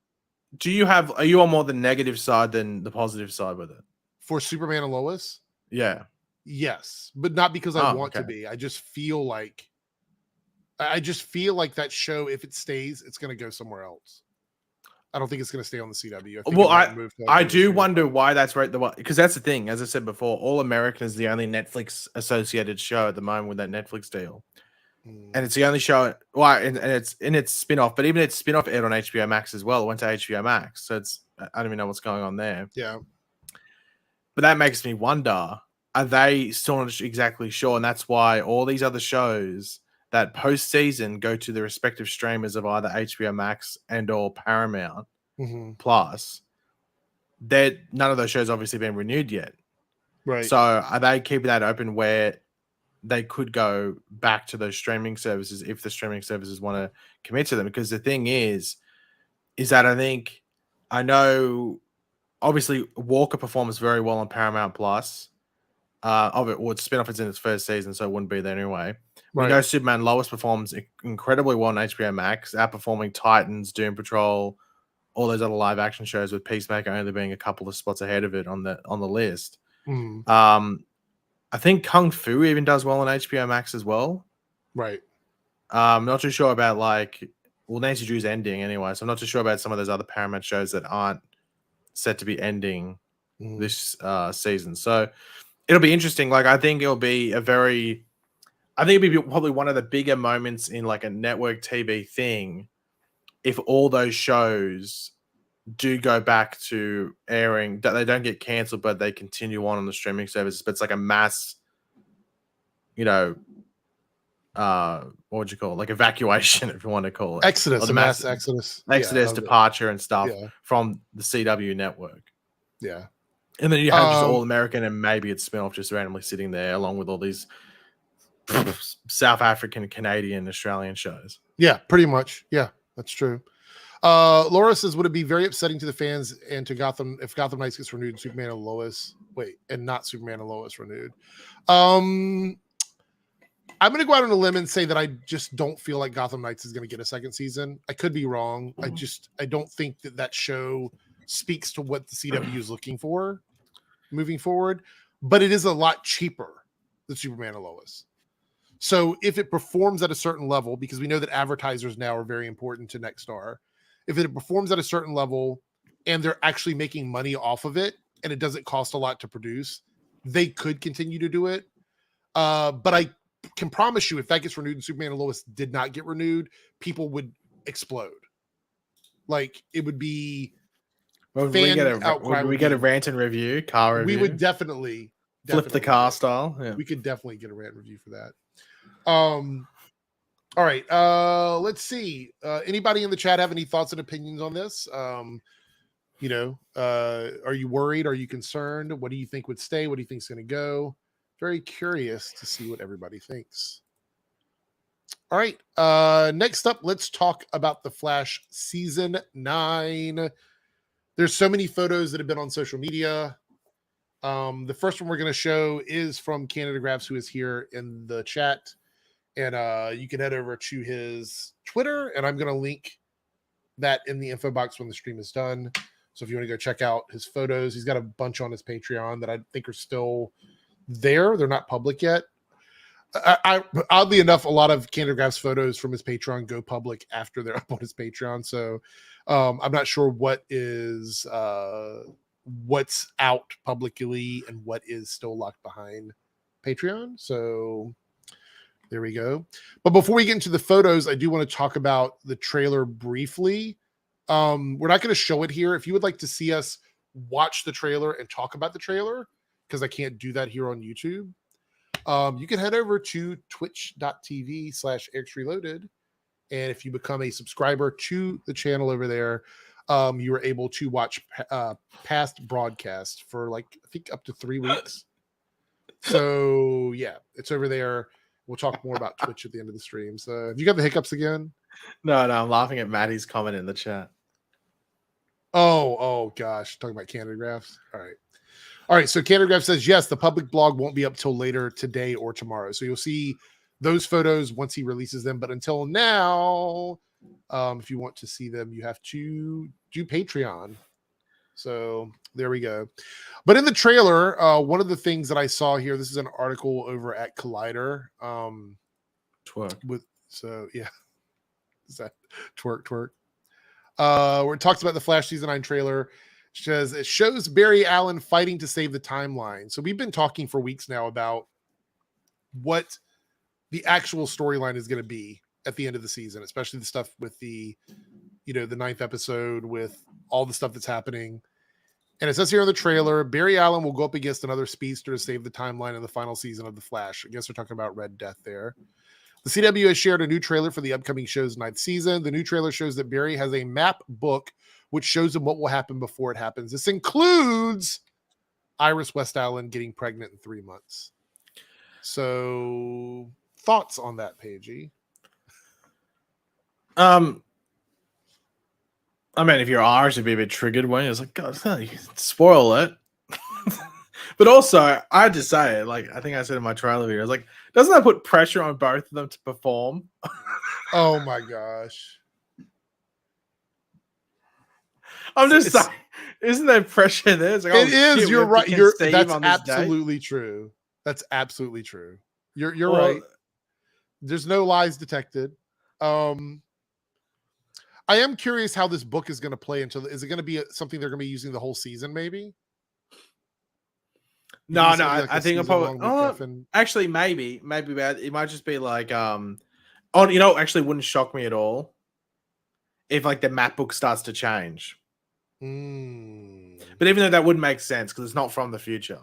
are you on more the negative side than the positive side with it? For Superman and Lois? Yeah. Yes, but not because I want to be. I just feel like that show, if it stays, it's going to go somewhere else. I don't think it's going to stay on the CW. I do wonder why that's right. Because that's the thing. As I said before, All American is the only Netflix associated show at the moment with that Netflix deal. And it's the only show, and it's in its spin-off, but even its spin-off aired on HBO Max as well. It went to HBO Max, so I don't even know what's going on there. Yeah. But that makes me wonder, are they still not exactly sure? And that's why all these other shows that post-season go to the respective streamers of either HBO Max and or Paramount Plus, none of those shows obviously been renewed yet. Right. So are they keeping that open where they could go back to those streaming services if the streaming services want to commit to them? Because the thing is that I know obviously Walker performs very well on Paramount Plus. Spin-off is in its first season, so it wouldn't be there anyway. Right. We know Superman Lois performs incredibly well on HBO Max, outperforming Titans, Doom Patrol, all those other live action shows, with Peacemaker only being a couple of spots ahead of it on the list. I think Kung Fu even does well on HBO Max as well. Right. I'm not too sure about Nancy Drew's ending anyway, so I'm not too sure about some of those other Paramount shows that aren't set to be ending this season. So it'll be interesting. I think it'll be probably one of the bigger moments in a network TV thing if all those shows do go back to airing, that they don't get canceled, but they continue on the streaming services. But it's like a mass, what would you call it? Evacuation, if you want to call it. Exodus, mass exodus. Departure and stuff from the CW network. Yeah. And then you have just All American and maybe it's spin-off just randomly sitting there along with all these South African, Canadian, Australian shows. Yeah, pretty much. Yeah, that's true. Laura says, would it be very upsetting to the fans and to Gotham if Gotham Knights gets renewed and Superman and Lois? And not Superman and Lois renewed. I'm going to go out on a limb and say that I just don't feel like Gotham Knights is going to get a second season. I could be wrong. I don't think that show speaks to what the CW is looking for moving forward, but it is a lot cheaper than Superman and Lois. So if it performs at a certain level, because we know that advertisers now are very important to Nexstar, if it performs at a certain level and they're actually making money off of it and it doesn't cost a lot to produce, they could continue to do it. But I can promise you, if that gets renewed and Superman and Lois did not get renewed, people would explode. It would be Well, fan outcry. Would we get a rant and review, car review? We would definitely flip the car style. Yeah. We could definitely get a rant review for that. All right. Let's see. Anybody in the chat have any thoughts and opinions on this? You know, are you worried? Are you concerned? What do you think would stay? What do you think is going to go? Very curious to see what everybody thinks. All right. Next up, let's talk about The Flash season 9. There's so many photos that have been on social media. The first one we're going to show is from Canadagraphs, who is here in the chat. And you can head over to his Twitter, and I'm going to link that in the info box when the stream is done. So if you want to go check out his photos, he's got a bunch on his Patreon that I think are still there. They're not public yet. I oddly enough, a lot of Canadagraphs photos from his Patreon go public after they're up on his Patreon. So I'm not sure what is what's out publicly and what is still locked behind Patreon. So there we go. But before we get into the photos, I do want to talk about the trailer briefly. We're not going to show it here. If you would like to see us watch the trailer and talk about the trailer, because I can't do that here on YouTube, you can head over to twitch.tv/Eric'sReloaded. And if you become a subscriber to the channel over there, you are able to watch past broadcasts for like, I think up to 3 weeks. So yeah, it's over there. We'll talk more about Twitch at the end of the stream. So have you got the hiccups again? No, I'm laughing at Maddie's comment in the chat. Oh gosh. Talking about Canadagraphs. All right. So Canadagraphs says, yes, the public blog won't be up till later today or tomorrow. So you'll see those photos once he releases them. But until now, if you want to see them, you have to do Patreon. So there we go. But in the trailer, one of the things that I saw here, this is an article over at Collider. Twerk. Yeah. Is that twerk? Where it talks about the Flash season 9 trailer. It shows Barry Allen fighting to save the timeline. So we've been talking for weeks now about what the actual storyline is going to be at the end of the season, especially the stuff with the 9th episode, with all the stuff that's happening. And it says here in the trailer, Barry Allen will go up against another speedster to save the timeline in the final season of The Flash. I guess we're talking about Red Death there. The CW has shared a new trailer for the upcoming show's 9th season. The new trailer shows that Barry has a map book which shows him what will happen before it happens. This includes Iris West Allen getting pregnant in 3 months. So, thoughts on that, Paigey? I mean, if you're Irish, you'd be a bit triggered when it's like, God, spoil it. But also, I had to say, like, I think I said in my trailer video, I was like, doesn't that put pressure on both of them to perform? Oh my gosh. I'm just saying, isn't there pressure there? It's like, it is. Shit, you're right. That's absolutely true. That's absolutely true. You're right. There's no lies detected. I am curious how this book is going to play into. Is it going to be something they're going to be using the whole season? Maybe. No. I think I'll probably. Actually, maybe it might just be like, actually, wouldn't shock me at all if like the map book starts to change. But even though that would make sense because it's not from the future.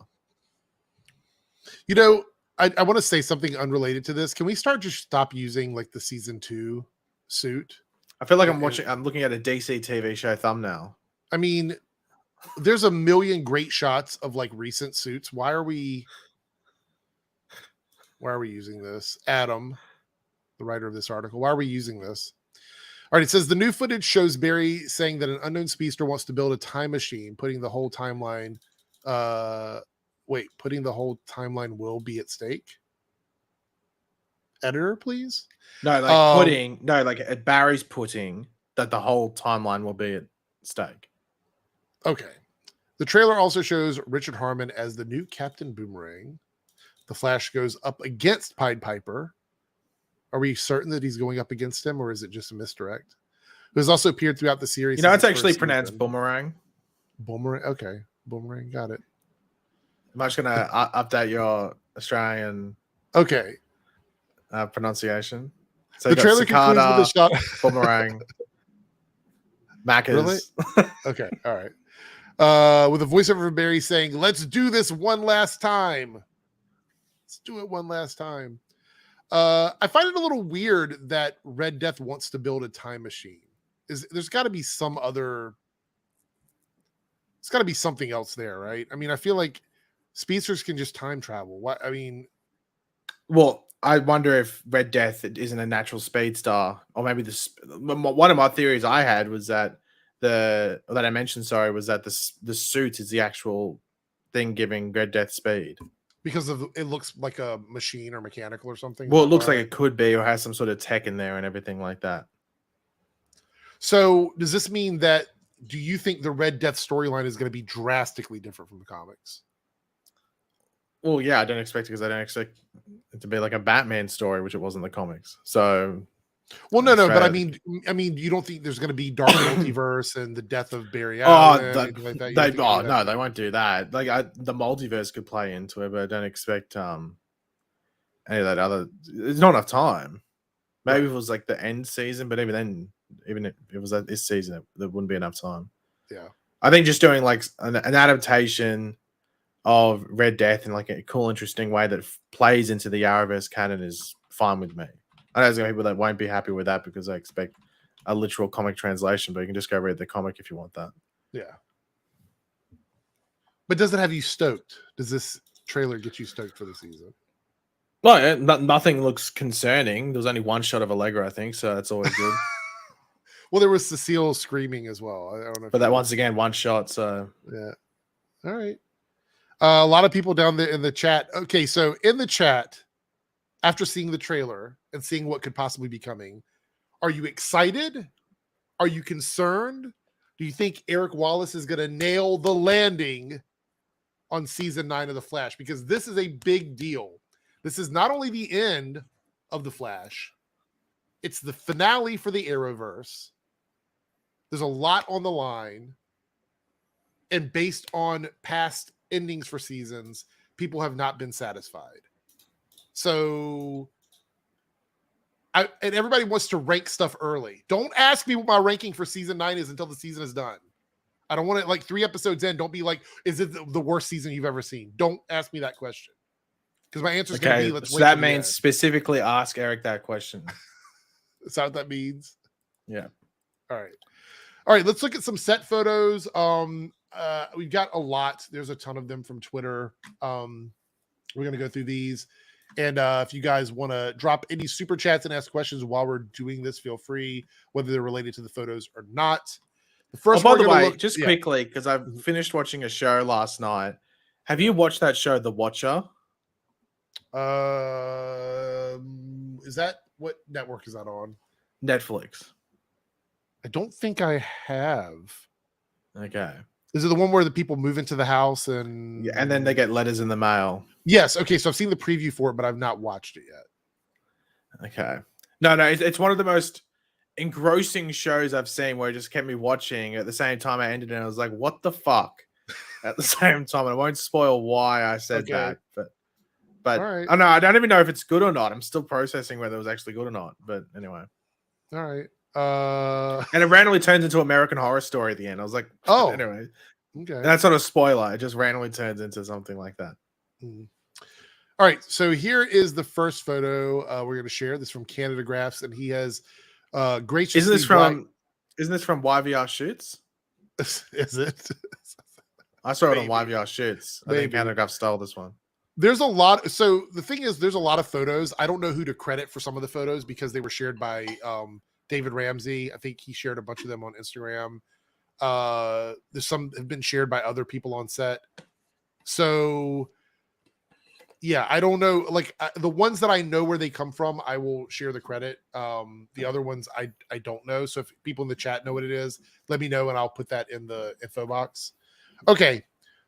I want to say something unrelated to this. Can we stop using like the season 2 suit? I feel like I'm looking at a DC TV show thumbnail. I mean, there's a million great shots of like recent suits. Why are we using this? Adam, the writer of this article, why are we using this? All right, it says the new footage shows Barry saying that an unknown speedster wants to build a time machine, putting the whole timeline will be at stake. Editor, please. Barry's putting that the whole timeline will be at stake. Okay. The trailer also shows Richard Harmon as the new Captain Boomerang. The Flash goes up against Pied Piper. Are we certain that he's going up against him, or is it just a misdirect? It has also appeared throughout the series. It's actually pronounced Boomerang. Boomerang. Okay. Boomerang. Got it. I'm just going to update your Australian pronunciation. So the trailer concludes with a shot. Boomerang. Macca's. Really? Okay. All right. with a voiceover from Barry saying, "Let's do this one last time. Let's do it one last time." I find it a little weird that Red Death wants to build a time machine. There's got to be some other. It's got to be something else there, right? I mean, I feel like speedsters can just time travel. What I mean, well, I wonder if Red Death isn't a natural speedster, or maybe this. One of my theories I had was that that I mentioned, sorry, was that the suit is the actual thing giving Red Death speed. because of it looks like a machine or mechanical or something. Well, it looks like it could be, or has some sort of tech in there and everything like that. So does this mean that, do you think the Red Death storyline is going to be drastically different from the comics? Well, yeah, I don't expect it, because I don't expect it to be like a Batman story, which it was in the comics. So, well, no, but I mean, you don't think there's going to be Dark Multiverse and the death of Barry Allen? anything like that? No, they won't do that. Like the multiverse could play into it, but I don't expect any of that other. There's not enough time. Maybe if it was like the end season, but even then, even if it was like this season, there wouldn't be enough time. Yeah, I think just doing like an adaptation of Red Death in like a cool, interesting way that plays into the Arrowverse canon is fine with me. I know there's gonna be people that won't be happy with that because they expect a literal comic translation, but you can just go read the comic if you want that. Yeah. But does it have you stoked? Does this trailer get you stoked for the season? Well, nothing looks concerning. There was only one shot of Allegra, I think, so that's always good. Well, there was Cecile screaming as well. I don't know. But that once again, one shot. So yeah. All right. A lot of people down there in the chat. Okay, so in the chat, after seeing the trailer and seeing what could possibly be coming, are you excited? Are you concerned? Do you think Eric Wallace is going to nail the landing on season 9 of The Flash? Because this is a big deal. This is not only the end of The Flash, it's the finale for the Arrowverse. There's a lot on the line. And based on past endings for seasons, people have not been satisfied. So, and everybody wants to rank stuff early. Don't ask me what my ranking for season 9 is until the season is done. I don't want it like 3 episodes in. Don't be like, is it the worst season you've ever seen? Don't ask me that question. Because my answer is going to be, let's so wait. That means specifically ask Eric that question. Is that what that means? Yeah. All right. Let's look at some set photos. We've got a lot. There's a ton of them from Twitter. We're going to go through these. And if you guys want to drop any super chats and ask questions while we're doing this, feel free, whether they're related to the photos or not. The first by the way, quickly, because I've finished watching a show last night. Have you watched that show, The Watcher? Is that what network is that on? Netflix. I don't think I have. Okay. Is it the one where the people move into the house and then they get letters in the mail? Yes. Okay. So I've seen the preview for it, but I've not watched it yet. Okay. No, it's one of the most engrossing shows I've seen, where it just kept me watching. At the same time I ended it, and I was like, what the fuck? At the same time, and I won't spoil why I said that, but right. I know I don't even know if it's good or not. I'm still processing whether it was actually good or not. But anyway. All right. And it randomly turns into American Horror Story at the end. I was like, oh, anyway. Okay. And that's not a spoiler. It just randomly turns into something like that. Mm. All right. So here is the first photo we're going to share. This from Canadagraphs, and he has graciously. Isn't this from YVR Shoots? Is it? I saw it on YVR Shoots. I think Canadagraphs stole this one. There's a lot. So the thing is, there's a lot of photos. I don't know who to credit for some of the photos because they were shared by David Ramsey. I think he shared a bunch of them on Instagram. There's some have been shared by other people on set. So yeah, I don't know. Like the ones that I know where they come from, I will share the credit. The other ones I don't know. So if people in the chat know what it is, let me know and I'll put that in the info box. Okay.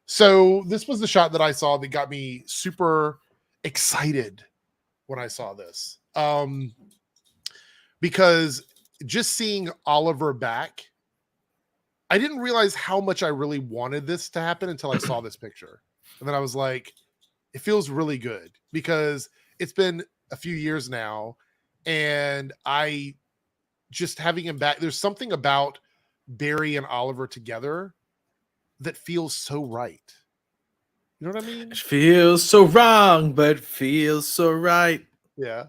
So this was the shot that I saw that got me super excited when I saw this. Because just seeing Oliver back, I didn't realize how much I really wanted this to happen until I saw this picture. And then I was like, it feels really good because it's been a few years now. And I just having him back, there's something about Barry and Oliver together that feels so right. You know what I mean? It feels so wrong, but feels so right. Yeah.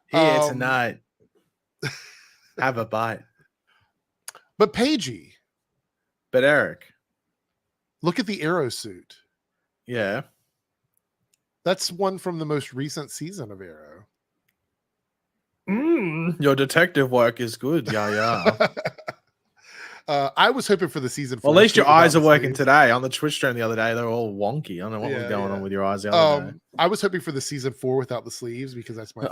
Here tonight. Have a bite. But Paigey, But Eric. look at the Arrow suit. Yeah. That's one from the most recent season of Arrow. Your detective work is good. Yeah. I was hoping for the season 4. Well, at least your suit eyes are without working sleeves. today. On the Twitch stream the other day, they were all wonky. I don't know what was going on with your eyes the other day. I was hoping for the season 4 without the sleeves because that's my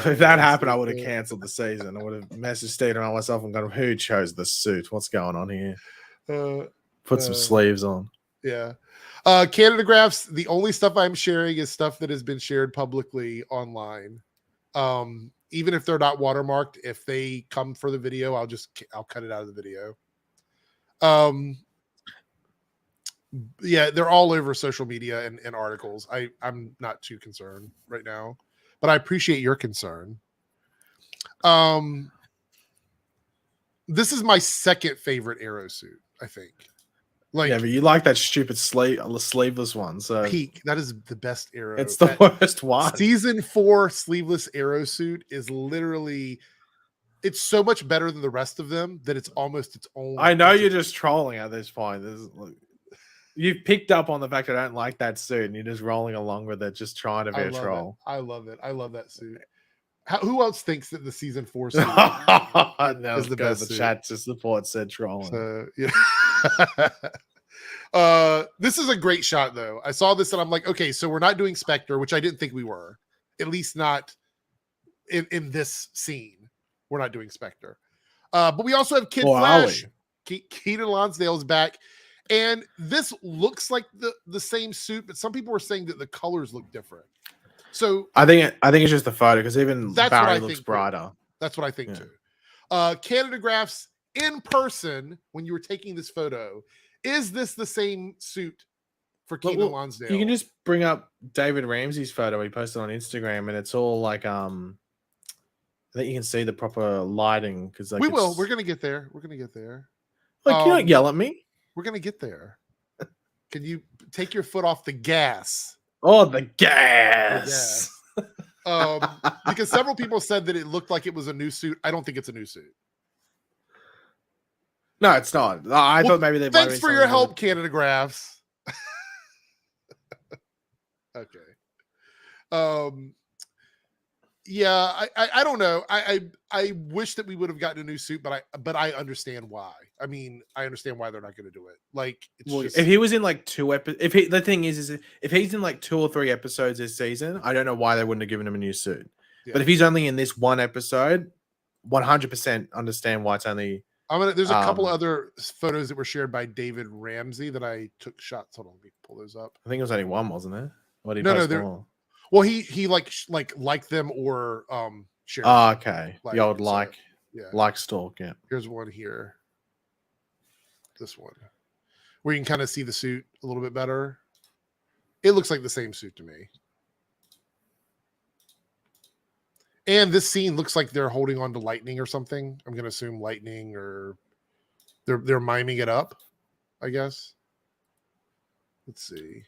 if that happened, I would have canceled the season. I would have messaged Steve around myself and gone, who chose the suit? What's going on here? Put some sleeves on. Yeah. Canadagraphs, the only stuff I'm sharing is stuff that has been shared publicly online. Even if they're not watermarked, if they come for the video, I'll cut it out of the video. Yeah, they're all over social media and articles. I'm not too concerned right now, but I appreciate your concern. This is my second favorite Arrow suit, I think. Like, yeah, but you like that stupid sleeveless one. So peak. That is the best Arrow. It's the worst one. Season 4 sleeveless Arrow suit is literally, it's so much better than the rest of them that it's almost its own. I know you're just trolling at this point. You've picked up on the fact that I don't like that suit, and you're just rolling along with it, just trying to be a troll. I love it. I love that suit. Who else thinks that the season 4 suit is the best? The chat to support said trolling. So, yeah. This is a great shot, though. I saw this and I'm like, okay, so we're not doing Spectre, which I didn't think we were, at least not in this scene. We're not doing Spectre, but we also have Kid Flash. Keaton Lonsdale's back, and this looks like the same suit, but some people were saying that the colors look different. So I think it's just the photo, because even Barry looks brighter. That's what I think too. Canadagraphs in person, when you were taking this photo, is this the same suit for Keaton Lonsdale? You can just bring up David Ramsey's photo he posted on Instagram, and it's all like I think you can see the proper lighting, because like we're gonna get there. We're gonna get there. Like, you don't yell at me. We're gonna get there. Can you take your foot off the gas? Oh, the gas. Because several people said that it looked like it was a new suit. I don't think it's a new suit. No, it's not. I thought maybe they. Thanks for your help, Canadagraphs. Okay. Yeah, I don't know. I wish that we would have gotten a new suit, but I understand why. I mean, I understand why they're not going to do it. Like, it's if he was in like 2 episodes, the thing is if he's in like 2 or 3 episodes this season, I don't know why they wouldn't have given him a new suit. Yeah. But if he's only in this 1 episode, 100% understand why it's only. There's a couple other photos that were shared by David Ramsey that I took shots. Hold on, let me pull those up. I think it was only 1, wasn't it? What did he post more? Well, he liked them or shared. Oh, okay. The old like stalk. Yeah. Here's one here. This one, where you can kind of see the suit a little bit better. It looks like the same suit to me. And this scene looks like they're holding on to lightning or something. I'm going to assume lightning, or they're miming it up, I guess. Let's see.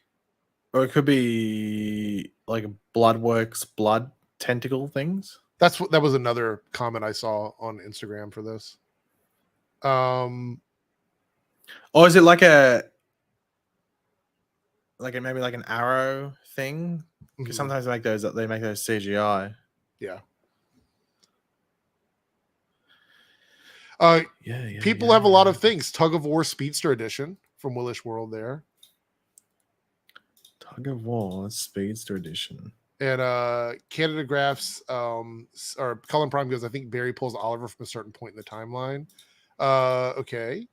Or it could be like Bloodworks blood tentacle things. That was another comment I saw on Instagram for this. Or is it like maybe like an Arrow thing? Because sometimes they make those CGI. Yeah. People have a lot of things. Tug of War Speedster Edition from Willish World there. Tug of War Speedster Edition. And Canadagraphs or Cullen Prime goes, I think Barry pulls Oliver from a certain point in the timeline. Okay.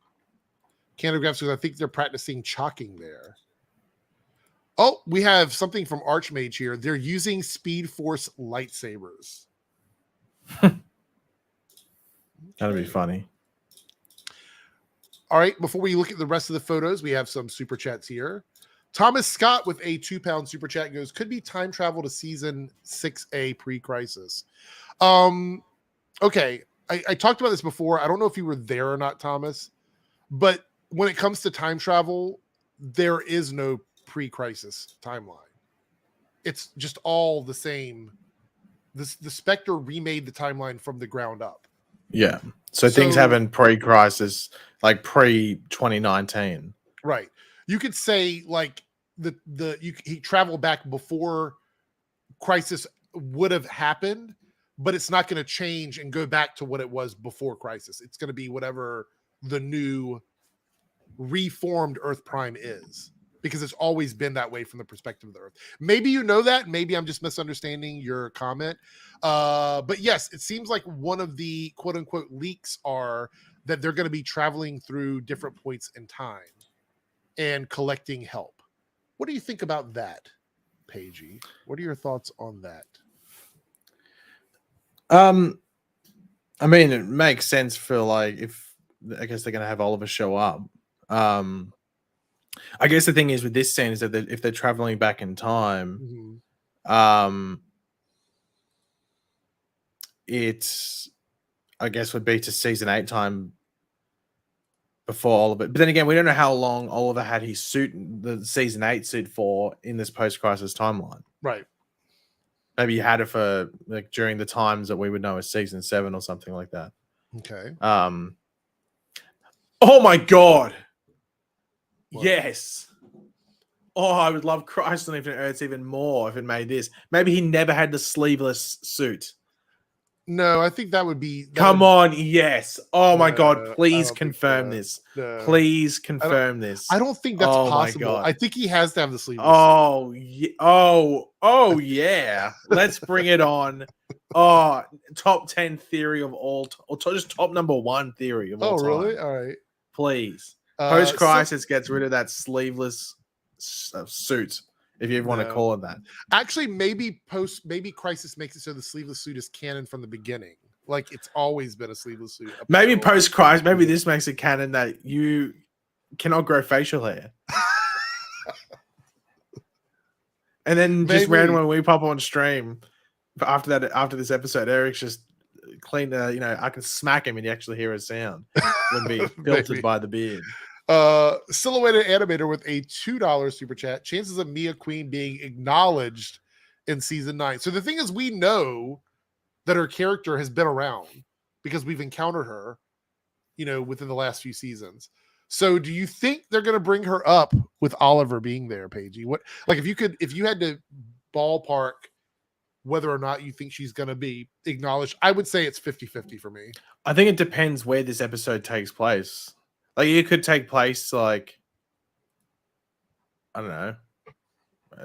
Canadagraphs goes, I think they're practicing chalking there. Oh, we have something from Archmage here. They're using Speed Force lightsabers. That'd be funny. All right, before we look at the rest of the photos, we have some super chats here. Thomas Scott with a £2 super chat goes, could be time travel to season 6A pre-crisis. Okay, I talked about this before. I don't know if you were there or not, Thomas, but when it comes to time travel, there is no pre-crisis timeline. It's just all the same. The Spectre remade the timeline from the ground up. Yeah. So things happen pre-crisis, like pre-2019. Right. You could say like he traveled back before Crisis would have happened, but it's not going to change and go back to what it was before Crisis. It's going to be whatever the new reformed Earth Prime is, because it's always been that way from the perspective of the Earth. Maybe you know that. Maybe I'm just misunderstanding your comment. But yes, it seems like one of the quote unquote leaks are that they're going to be traveling through different points in time and collecting help. What do you think about that, Paigey? What are your thoughts on that? I mean, it makes sense for like, if I guess they're going to have Oliver show up. I guess the thing is with this scene is that if they're traveling back in time, it's, I guess, would be to season 8 time before Oliver. But then again, we don't know how long Oliver had his suit, the season 8 suit, for in this post-crisis timeline. Right. Maybe he had it for like during the times that we would know as season 7 or something like that. Okay. Oh my God. What? Yes. Oh, I would love Christ on Infinite Earths even more if it made this. Maybe he never had the sleeveless suit. No, I think that would be... Come on, yes. Oh my God, please confirm this. Please confirm this. I don't think that's possible. I think he has to have the sleeveless suit. Oh, yeah. Let's bring it on. Oh, top 10 theory of all... or just top number 1 theory of all time. Oh, really? All right. Please. Post-crisis gets rid of that sleeveless suit, if you want to call it that. Actually, maybe Crisis makes it so the sleeveless suit is canon from the beginning. Like it's always been a sleeveless suit. Maybe post-crisis, maybe this makes it canon that you cannot grow facial hair. And then just randomly when we pop on stream after this episode, Eric's just clean. I can smack him and you actually hear a sound. Wouldn't be filtered by the beard. Silhouetted Animator with a $2 super chat. Chances of Mia Queen being acknowledged in season 9. So the thing is, we know that her character has been around because we've encountered her, within the last few seasons. So do you think they're going to bring her up with Oliver being there, Paigey? What, like, if you had to ballpark whether or not you think she's going to be acknowledged, I would say it's 50-50 for me. I think it depends where this episode takes place. Like, it could take place, like, I don't know,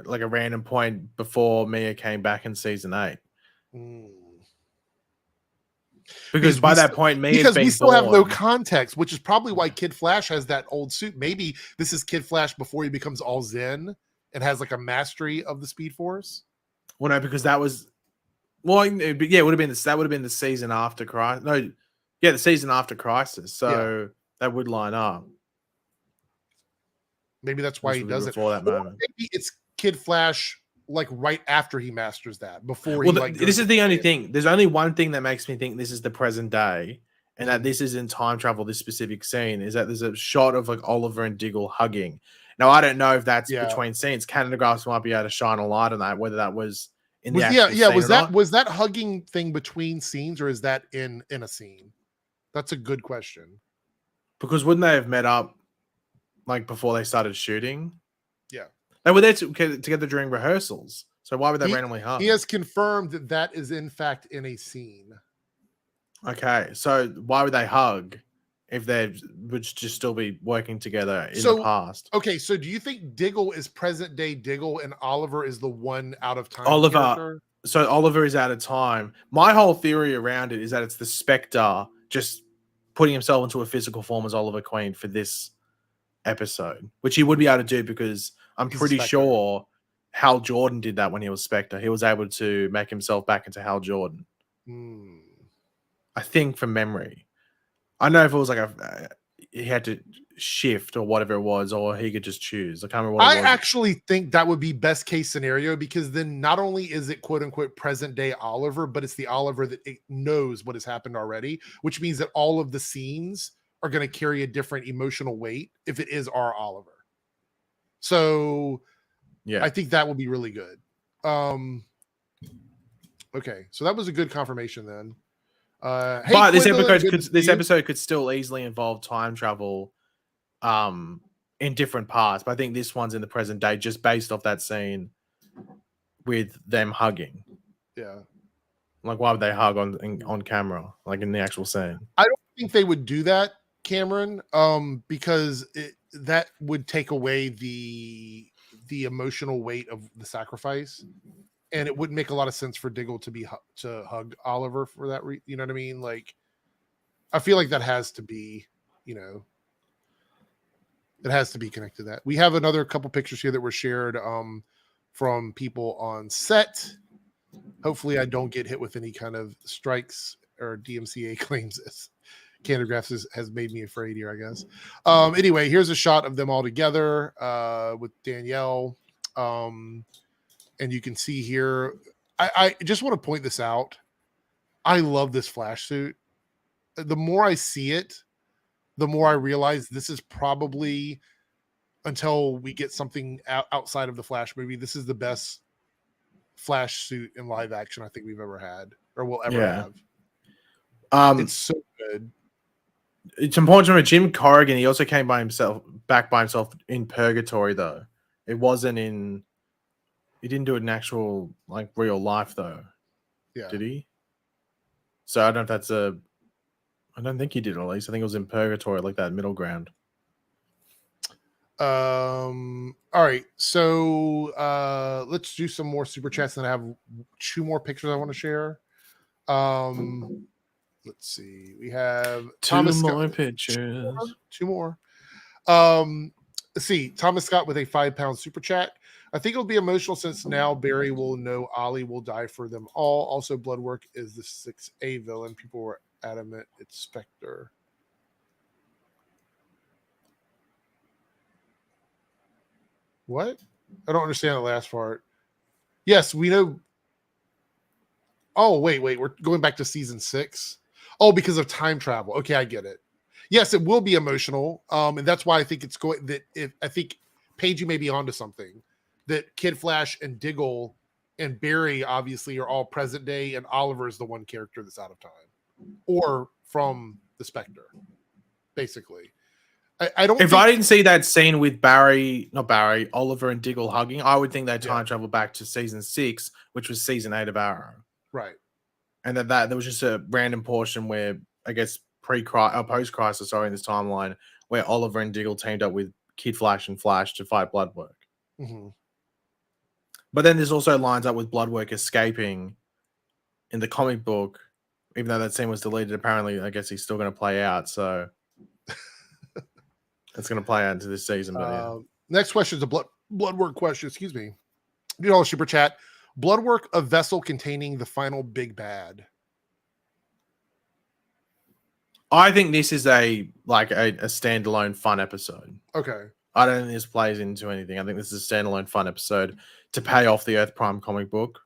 like a random point before Mia came back in season 8. Because by that point, Mia's been still have no context, which is probably why Kid Flash has that old suit. Maybe this is Kid Flash before he becomes all Zen and has like a mastery of the Speed Force. Well, no, because that was, it would have been that would have been the season after Crisis. No, yeah, the season after Crisis. So that would line up. Maybe that's why he does it for that moment. Maybe it's Kid Flash, like right after he masters that. Before this is the only thing. There's only one thing that makes me think this is the present day, and that this is in time travel. This specific scene is that there's a shot of like Oliver and Diggle hugging. Now I don't know if that's between scenes. Canadagraphs might be able to shine a light on that. Whether that was in the actual scene was that hugging thing between scenes, or is that in a scene? That's a good question. Because wouldn't they have met up like before they started shooting? Yeah. They were there together during rehearsals. So why would they randomly hug? He has confirmed that is in fact in a scene. Okay. So why would they hug if they would just still be working together in the past? Okay. So do you think Diggle is present day Diggle and Oliver is the one out of time? Oliver. So Oliver is out of time. My whole theory around it is that it's the Spectre just putting himself into a physical form as Oliver Queen for this episode, which he would be able to do because I'm pretty sure Hal Jordan did that when he was Spectre. He was able to make himself back into Hal Jordan. I think from memory. I know if it was like he had to shift or whatever it was, or he could just choose. I can't remember what it was. I actually think that would be best case scenario, because then not only is it quote unquote present day Oliver, but it's the Oliver that it knows what has happened already, which means that all of the scenes are going to carry a different emotional weight if it is our Oliver. So I think that will be really good. Okay, so that was a good confirmation then. Hey, but Quindlen, this episode could still easily involve time travel in different parts. But I think this one's in the present day just based off that scene with them hugging. Yeah. Like, why would they hug on camera, like in the actual scene? I don't think they would do that, Cameron, because that would take away the emotional weight of the sacrifice, and it wouldn't make a lot of sense for Diggle to hug Oliver for that. You know what I mean? Like, I feel like that has to be, it has to be connected to that. We have another couple pictures here that were shared from people on set. Hopefully I don't get hit with any kind of strikes or DMCA claims. Canadagraphs has made me afraid here, I guess. Anyway, here's a shot of them all together with Danielle. And you can see here, I just want to point this out. I love this Flash suit. The more I see it, the more I realize this is probably, until we get something outside of the Flash movie, this is the best Flash suit in live action I think we've ever had or will ever have. It's so good. It's important to remember Jim Corrigan, he also came back by himself in Purgatory, though. It wasn't in, he didn't do it in actual, like, real life, though. Yeah. Did he? So I don't know if that's I don't think he did, at least. I think it was in Purgatory, like that middle ground. All right, so let's do some more super chats, and I have 2 more pictures I want to share. Let's see, we have Thomas more pictures. 2 more. Let's see, Thomas Scott with a £5 super chat. I think it'll be emotional since now Barry will know Ollie will die for them all. Also, Bloodwork is the 6A villain. People were adamant it's Spectre. What? I don't understand the last part. Yes, we know. Oh, wait. We're going back to season 6. Oh, because of time travel. Okay, I get it. Yes, it will be emotional. And that's why I think it's going that I think Paige, you may be onto something. That Kid Flash and Diggle and Barry obviously are all present day, and Oliver is the one character that's out of time. Or from the Spectre, basically. I don't. If I didn't see that scene with Oliver and Diggle hugging, I would think they time travel back to season 6, which was season 8 of Arrow. Right. And that there was just a random portion where, I guess, post-crisis, in this timeline, where Oliver and Diggle teamed up with Kid Flash and Flash to fight Bloodwork. Mm-hmm. But then this also lines up with Bloodwork escaping in the comic book, even though that scene was deleted. Apparently, I guess he's still going to play out, so it's going to play out into this season. But next question is a Bloodwork question. Excuse me. Super chat. Bloodwork, a vessel containing the final big bad. I think this is a standalone fun episode. Okay. I don't think this plays into anything. I think this is a standalone fun episode to pay off the Earth Prime comic book.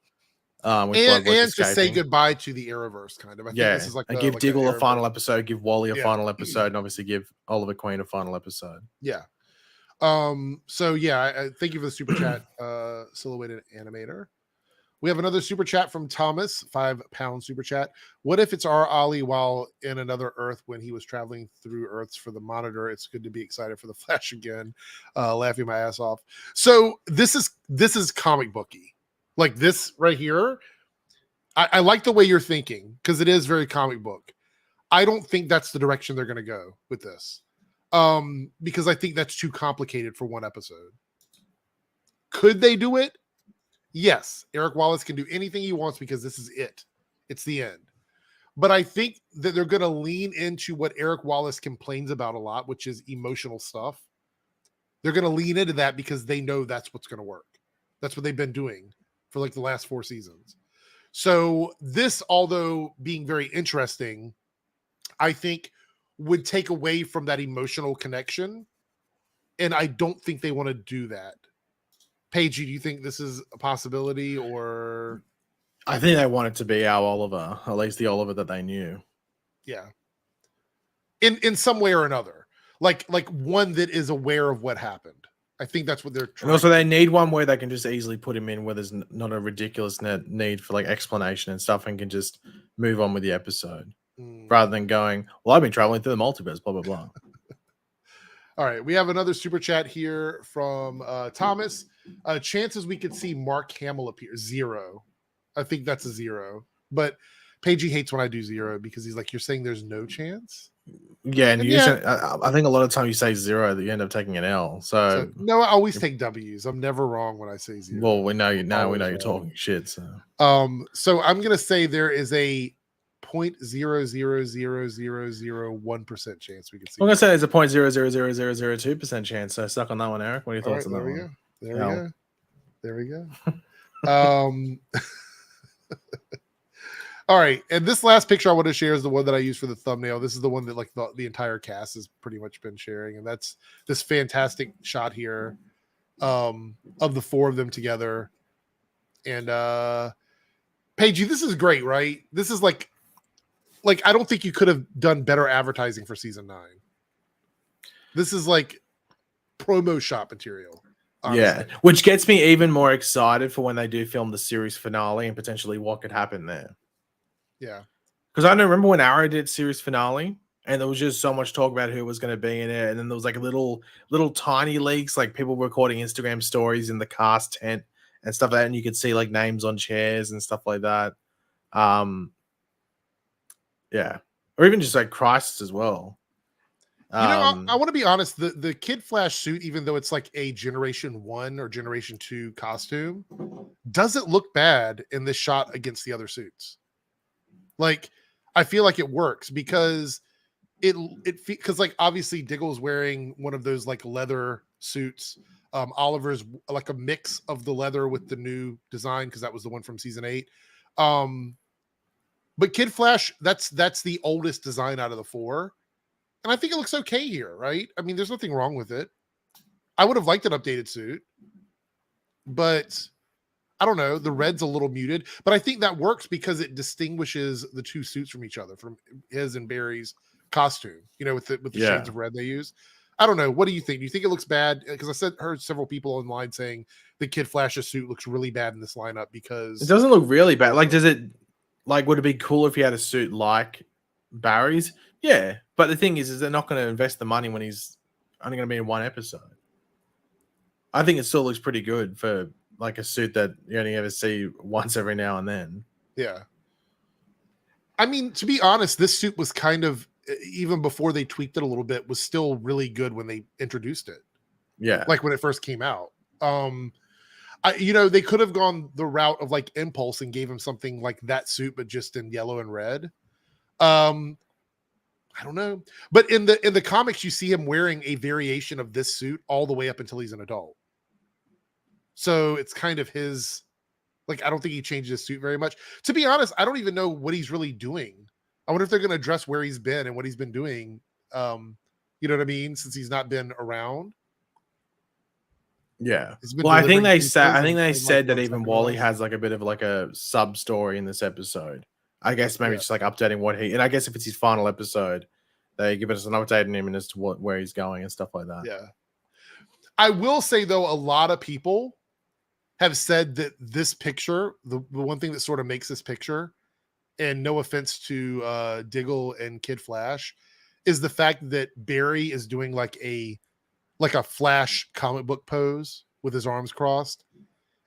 And to say goodbye to the Arrowverse, kind of. I think this is and give Diggle a final episode, give Wally a final episode, and obviously give Oliver Queen a final episode. Yeah. So I thank you for the super chat, Silhouetted Animator. We have another super chat from Thomas, £5 super chat. What if it's our Ollie while in another Earth when he was traveling through Earths for the Monitor? It's good to be excited for the Flash again. Laughing my ass off. So this is comic booky. Like this right here. I like the way you're thinking because it is very comic book. I don't think that's the direction they're going to go with this. Because I think that's too complicated for one episode. Could they do it? Yes, Eric Wallace can do anything he wants because this is it. It's the end. But I think that they're going to lean into what Eric Wallace complains about a lot, which is emotional stuff. They're going to lean into that because they know that's what's going to work. That's what they've been doing for like the last 4 seasons. So this, although being very interesting, I think would take away from that emotional connection. And I don't think they want to do that. Paige, do you think this is a possibility, or? I think they want it to be our Oliver, at least the Oliver that they knew. Yeah. in some way or another, like one that is aware of what happened. I think that's what they're trying. And also, they need one where they can just easily put him in, where there's not a ridiculous need for like explanation and stuff, and can just move on with the episode rather than going, "Well, I've been traveling through the multiverse, blah blah blah." All right, we have another super chat here from Thomas. Chances we could see Mark Hamill appear 0. I think that's a 0. But Pagey hates when I do 0 because he's like, "You're saying there's no chance?" Yeah, and I think a lot of time you say 0, that you end up taking an L. So no, I always take W's. I'm never wrong when I say 0. Well, we know you now. We know you're talking shit. So I'm gonna say there is a 0.0000001% chance we could see. I'm gonna say there's a 0.0000002% chance. So stuck on that one, Eric. What are your thoughts on that one? There we go. All right, and this last picture I want to share is the one that I used for the thumbnail. This is the one that like the entire cast has pretty much been sharing, and that's this fantastic shot here of the 4 of them together. And Paige, this is great, right? This is like I don't think you could have done better advertising for season 9. This is like promo shop material. Honestly. Yeah, which gets me even more excited for when they do film the series finale and potentially what could happen there. Yeah, because I remember when Arrow did series finale, and there was just so much talk about who was going to be in it, and then there was like little tiny leaks, like people recording Instagram stories in the cast tent and stuff like that, and you could see like names on chairs and stuff like that. Yeah, or even just like Crisis as well. I want to be honest. The Kid Flash suit, even though it's like a Generation 1 or Generation 2 costume, doesn't look bad in this shot against the other suits. Like, I feel like it works because because like obviously Diggle's wearing one of those like leather suits. Oliver's like a mix of the leather with the new design because that was the one from season 8. But Kid Flash, that's the oldest design out of the 4. And I think it looks okay here, right? I mean, there's nothing wrong with it. I would have liked an updated suit, but I don't know. The red's a little muted, but I think that works because it distinguishes the 2 suits from each other, from his and Barry's costume, with the shades of red they use. I don't know. What do you think? Do you think it looks bad? Because I heard several people online saying the Kid Flash's suit looks really bad in this lineup because it doesn't look really bad. Like, does it, like, would it be cool if he had a suit like Barry's? Yeah. But the thing is they're not going to invest the money when he's only going to be in 1 episode. I think it still looks pretty good for like a suit that you only ever see once every now and then. Yeah. I mean, to be honest, this suit was kind of, even before they tweaked it a little bit, was still really good when they introduced it. Yeah. Like when it first came out. They could have gone the route of like Impulse and gave him something like that suit, but just in yellow and red. I don't know. But in the comics, you see him wearing a variation of this suit all the way up until he's an adult. So it's kind of his, like, I don't think he changed his suit very much. To be honest, I don't even know what he's really doing. I wonder if they're going to address where he's been and what he's been doing. You know what I mean? Since he's not been around. Yeah. Well, I think they said that even Wally has like a bit of like a sub story in this episode. I guess maybe just like updating and I guess if it's his final episode, they give us an update on him and as to where he's going and stuff like that. Yeah. I will say though, a lot of people have said that this picture, the one thing that sort of makes this picture, and no offense to Diggle and Kid Flash, is the fact that Barry is doing like a Flash comic book pose with his arms crossed.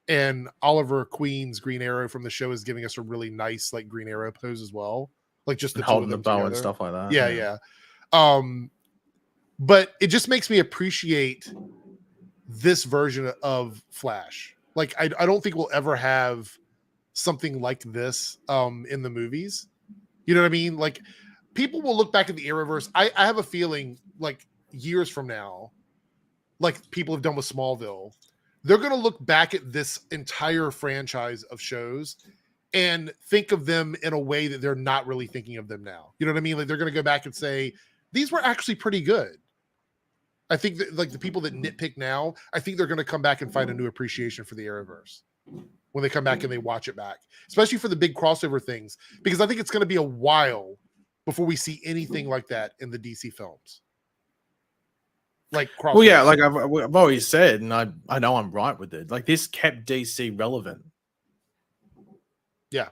And Oliver Queen's Green Arrow from the show is giving us a really nice like Green Arrow pose as well. Like just the holding the bow together and stuff like that. Yeah. But it just makes me appreciate this version of Flash. Like I don't think we'll ever have something like this in the movies. You know what I mean? Like people will look back at the Arrowverse. I have a feeling like years from now, like people have done with Smallville, they're going to look back at this entire franchise of shows and think of them in a way that they're not really thinking of them now. You know what I mean? Like they're going to go back and say, these were actually pretty good. I think that like the people that nitpick now, I think they're going to come back and find a new appreciation for the Arrowverse when they come back and they watch it back, especially for the big crossover things, because I think it's going to be a while before we see anything like that in the DC films. Like crossovers. Well, yeah, like I've always said, and I know I'm right with it. Like this kept DC relevant. Yeah,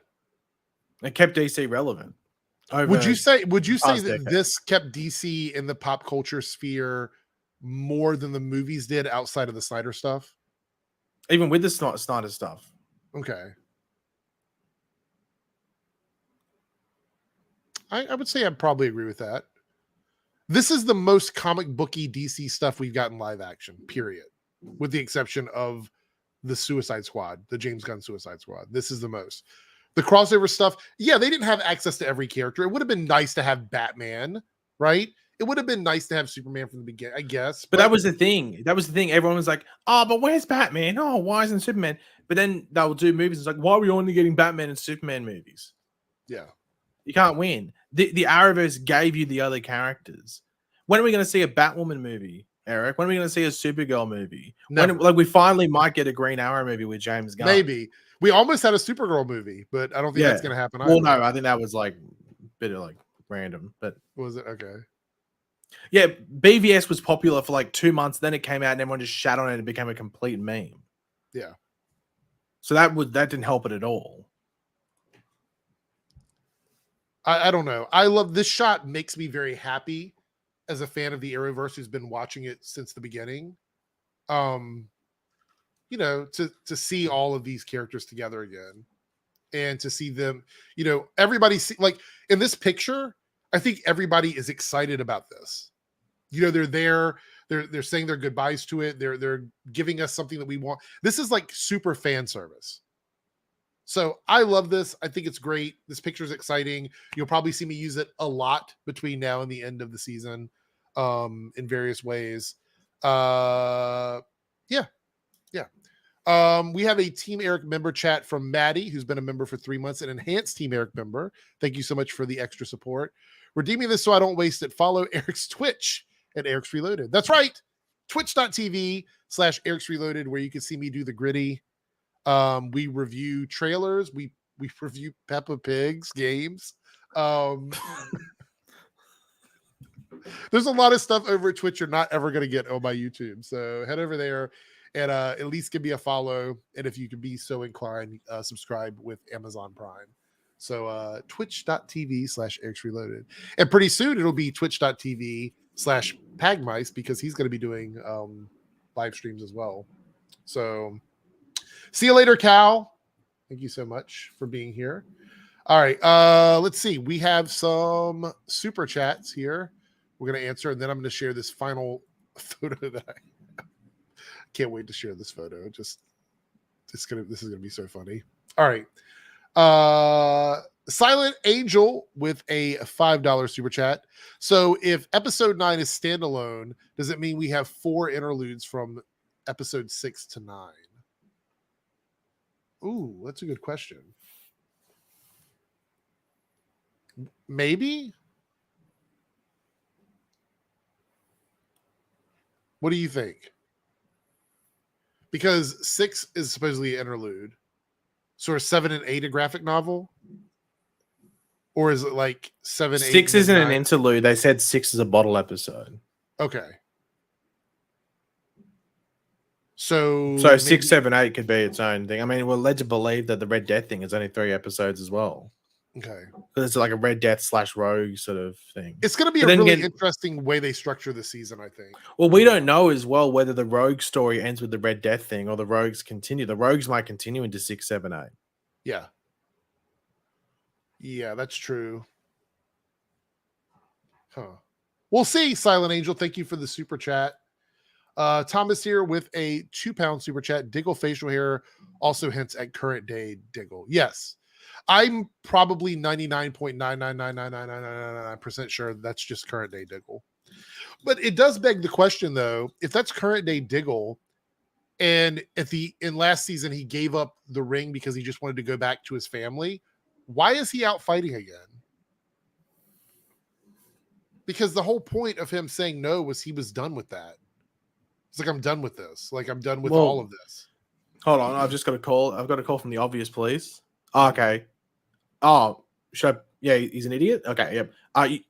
it kept DC relevant. Would you say that decade. this kept DC in the pop culture sphere more than the movies did outside of the Snyder stuff? Even with the Snyder stuff. Okay. I would say I'd probably agree with that. This is the most comic booky DC stuff we've gotten live action, period. With the exception of the Suicide Squad, the James Gunn Suicide Squad. This is the most. The crossover stuff, yeah, they didn't have access to every character. It would have been nice to have Batman, right? It would have been nice to have Superman from the beginning, I guess. But that was the thing. That was the thing. Everyone was like, oh, but where's Batman? Oh, why isn't Superman? But then they'll do movies. It's like, why are we only getting Batman and Superman movies? Yeah. You can't win. The Arrowverse gave you the other characters. When are we going to see a Batwoman movie, Eric? When are we going to see a Supergirl movie? Like we finally might get a Green Arrow movie with James Gunn. Maybe. We almost had a Supergirl movie, but I don't think that's going to happen either. Well, no, I think that was like a bit of like random. But was it? Okay. Yeah, BVS was popular for like 2 months. Then it came out and everyone just shat on it and became a complete meme. Yeah. So that didn't help it at all. I don't know. I love this shot. Makes me very happy as a fan of the Arrowverse who's been watching it since the beginning. You know, to see all of these characters together again and to see them, you know, everybody see, like in this picture, I think everybody is excited about this. You know, they're there, they're saying their goodbyes to it. They're giving us something that we want. This is like super fan service. So I love this. I think it's great. This picture is exciting. You'll probably see me use it a lot between now and the end of the season, in various ways. Yeah. We have a Team Eric member chat from Maddie, who's been a member for 3 months, an enhanced Team Eric member. Thank you so much for the extra support. Redeeming this so I don't waste it. Follow Eric's Twitch at Eric's Reloaded. That's right. Twitch.tv/Eric's Reloaded, where you can see me do the gritty. We review trailers. We review Peppa Pig's games. There's a lot of stuff over at Twitch you're not ever going to get on my YouTube. So head over there and at least give me a follow. And if you can be so inclined, subscribe with Amazon Prime. So twitch.tv/Eric's Reloaded. And pretty soon it'll be twitch.tv/Pagmice because he's going to be doing live streams as well. So see you later, Cal. Thank you so much for being here. All right. Let's see. We have some super chats here. We're going to answer, and then I'm going to share this final photo that I can't wait to share this photo. This is going to be so funny. All right. Silent Angel with a $5 super chat. So if episode 9 is standalone, does it mean we have 4 interludes from episode 6 to 9? Ooh, that's a good question. Maybe. What do you think? Because 6 is supposedly an interlude. So are 7 and 8 a graphic novel? Or is it like 7, 8? 6 isn't an interlude. They said 6 is a bottle episode. Okay. So 6, 7, 8 could be its own thing. I mean, we're led to believe that the Red Death thing is only 3 episodes as well. Okay. Because it's like a Red Death / Rogue sort of thing. It's going to be a really interesting way they structure the season, I think. Well, we don't know as well whether the Rogue story ends with the Red Death thing or the Rogues continue. The Rogues might continue into 6, 7, 8. Yeah. Yeah, that's true. Huh. We'll see, Silent Angel. Thank you for the super chat. Thomas here with a £2 super chat. Diggle facial hair also hints at current day Diggle. Yes. I'm probably 99.9999999% sure that's just current day Diggle. But it does beg the question, though, if that's current day Diggle, and in last season he gave up the ring because he just wanted to go back to his family, why is he out fighting again? Because the whole point of him saying no was he was done with that. It's like, I'm done with this. Like, I'm done with all of this. Hold on, I've just got a call. I've got a call from the obvious, please. Oh, okay. Oh, should I Yeah, he's an idiot. Okay, yep.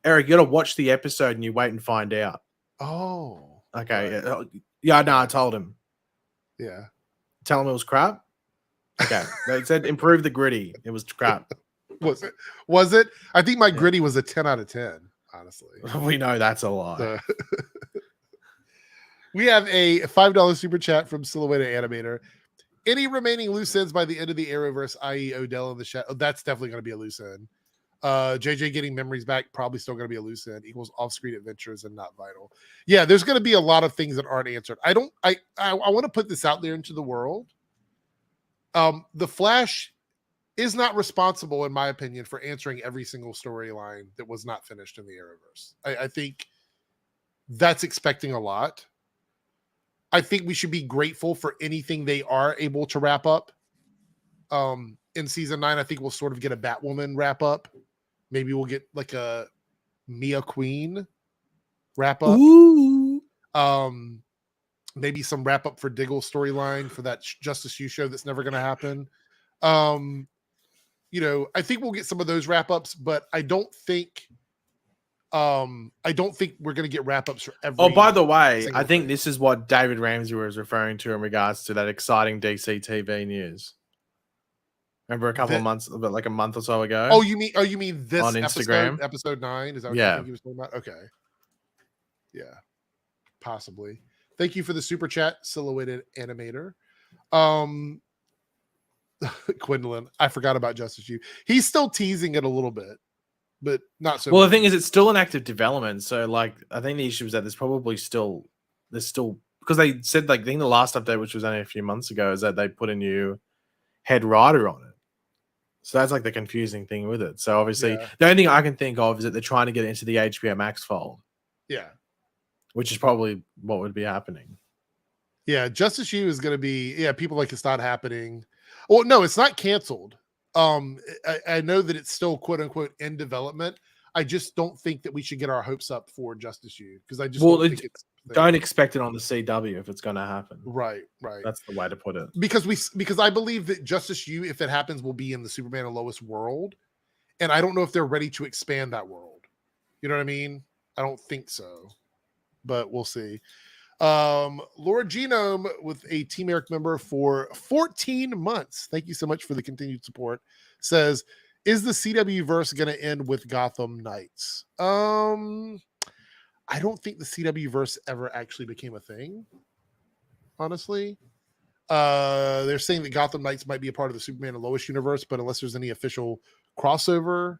Eric, you got to watch the episode and you wait and find out. Oh, Okay. right. Yeah. No, I told him. Yeah. Tell him it was crap. Okay. They said improve the gritty. It was crap. Was it? Was it? I think my gritty was a 10 out of 10. Honestly, we know that's a lie. We have a $5 super chat from Silhouette Animator. Any remaining loose ends by the end of the Arrowverse, i.e., Odell in the shadow? Oh, that's definitely going to be a loose end. JJ getting memories back, probably still going to be a loose end. Equals off-screen adventures and not vital. Yeah, there's going to be a lot of things that aren't answered. I want to put this out there into the world. The Flash is not responsible, in my opinion, for answering every single storyline that was not finished in the Arrowverse. I think that's expecting a lot. I think we should be grateful for anything they are able to wrap up. In season 9, I think we'll sort of get a Batwoman wrap up. Maybe we'll get like a Mia Queen wrap up. Ooh. Maybe some wrap up for Diggle storyline for that Justice U show that's never going to happen. You know, I think we'll get some of those wrap ups, but I don't think we're going to get wrap ups for every. Oh, by the way, I think thing. this is what David Ramsey was referring to in regards to that exciting DC TV news. Remember a couple of months, about like a month or so ago? Oh, you mean this on Instagram? episode 9? Is that what you think he was talking about? Okay. Yeah. Possibly. Thank you for the super chat, Silhouetted Animator. Quinlan, I forgot about Justice U. He's still teasing it a little bit, but not so well, much. The thing is, it's still an active development. So, like, I think the issue is that there's still because they said, like, I think the last update, which was only a few months ago, is that they put a new head writer on it. So that's like the confusing thing with it. So obviously, the only thing I can think of is that they're trying to get into the HBO Max fold. Yeah. Which is probably what would be happening. Yeah, Justice U is going to be, people like it's not happening. Well, no, it's not canceled. I know that it's still quote unquote in development. I just don't think that we should get our hopes up for Justice U because I just don't expect it on the CW if it's going to happen. Right. That's the way to put it. Because I believe that Justice U, if it happens, will be in the Superman and Lois world, and I don't know if they're ready to expand that world. You know what I mean? I don't think so, but we'll see. Laura Genome with a Team Eric member for 14 months. Thank you so much for the continued support. Says, is the CW verse going to end with Gotham Knights? I don't think the CW verse ever actually became a thing. Honestly, they're saying that Gotham Knights might be a part of the Superman and Lois universe, but unless there's any official crossover,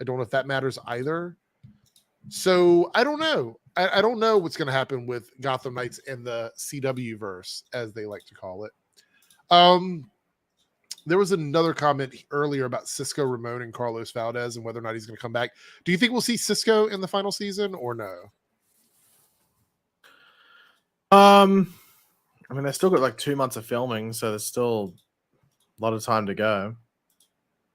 I don't know if that matters either. So I don't know. I don't know what's going to happen with Gotham Knights and the CW verse, as they like to call it. There was another comment earlier about Cisco Ramon and Carlos Valdez and whether or not he's going to come back. Do you think we'll see Cisco in the final season or no? I mean, they still got like 2 months of filming, so there's still a lot of time to go.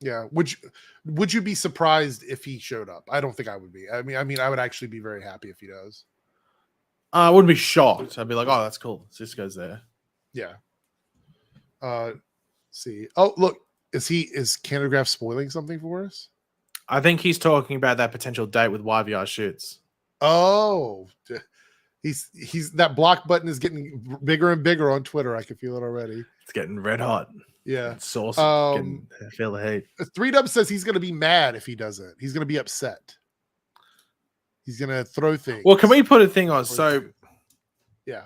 Yeah. Would you be surprised if he showed up? I don't think I would be. I mean, I would actually be very happy if he does. I wouldn't be shocked. I'd be like, oh, that's cool. Cisco's there. Yeah. See. Oh, look. Is Canadagraphs spoiling something for us? I think he's talking about that potential date with YVR Shoots. Oh, he's that block button is getting bigger and bigger on Twitter. I can feel it already. It's getting red hot. Yeah. It's saucy. I feel the hate. 3Dub says he's going to be mad if he doesn't. He's going to be upset. He's going to throw things. Well, can we put a thing on? So, yeah.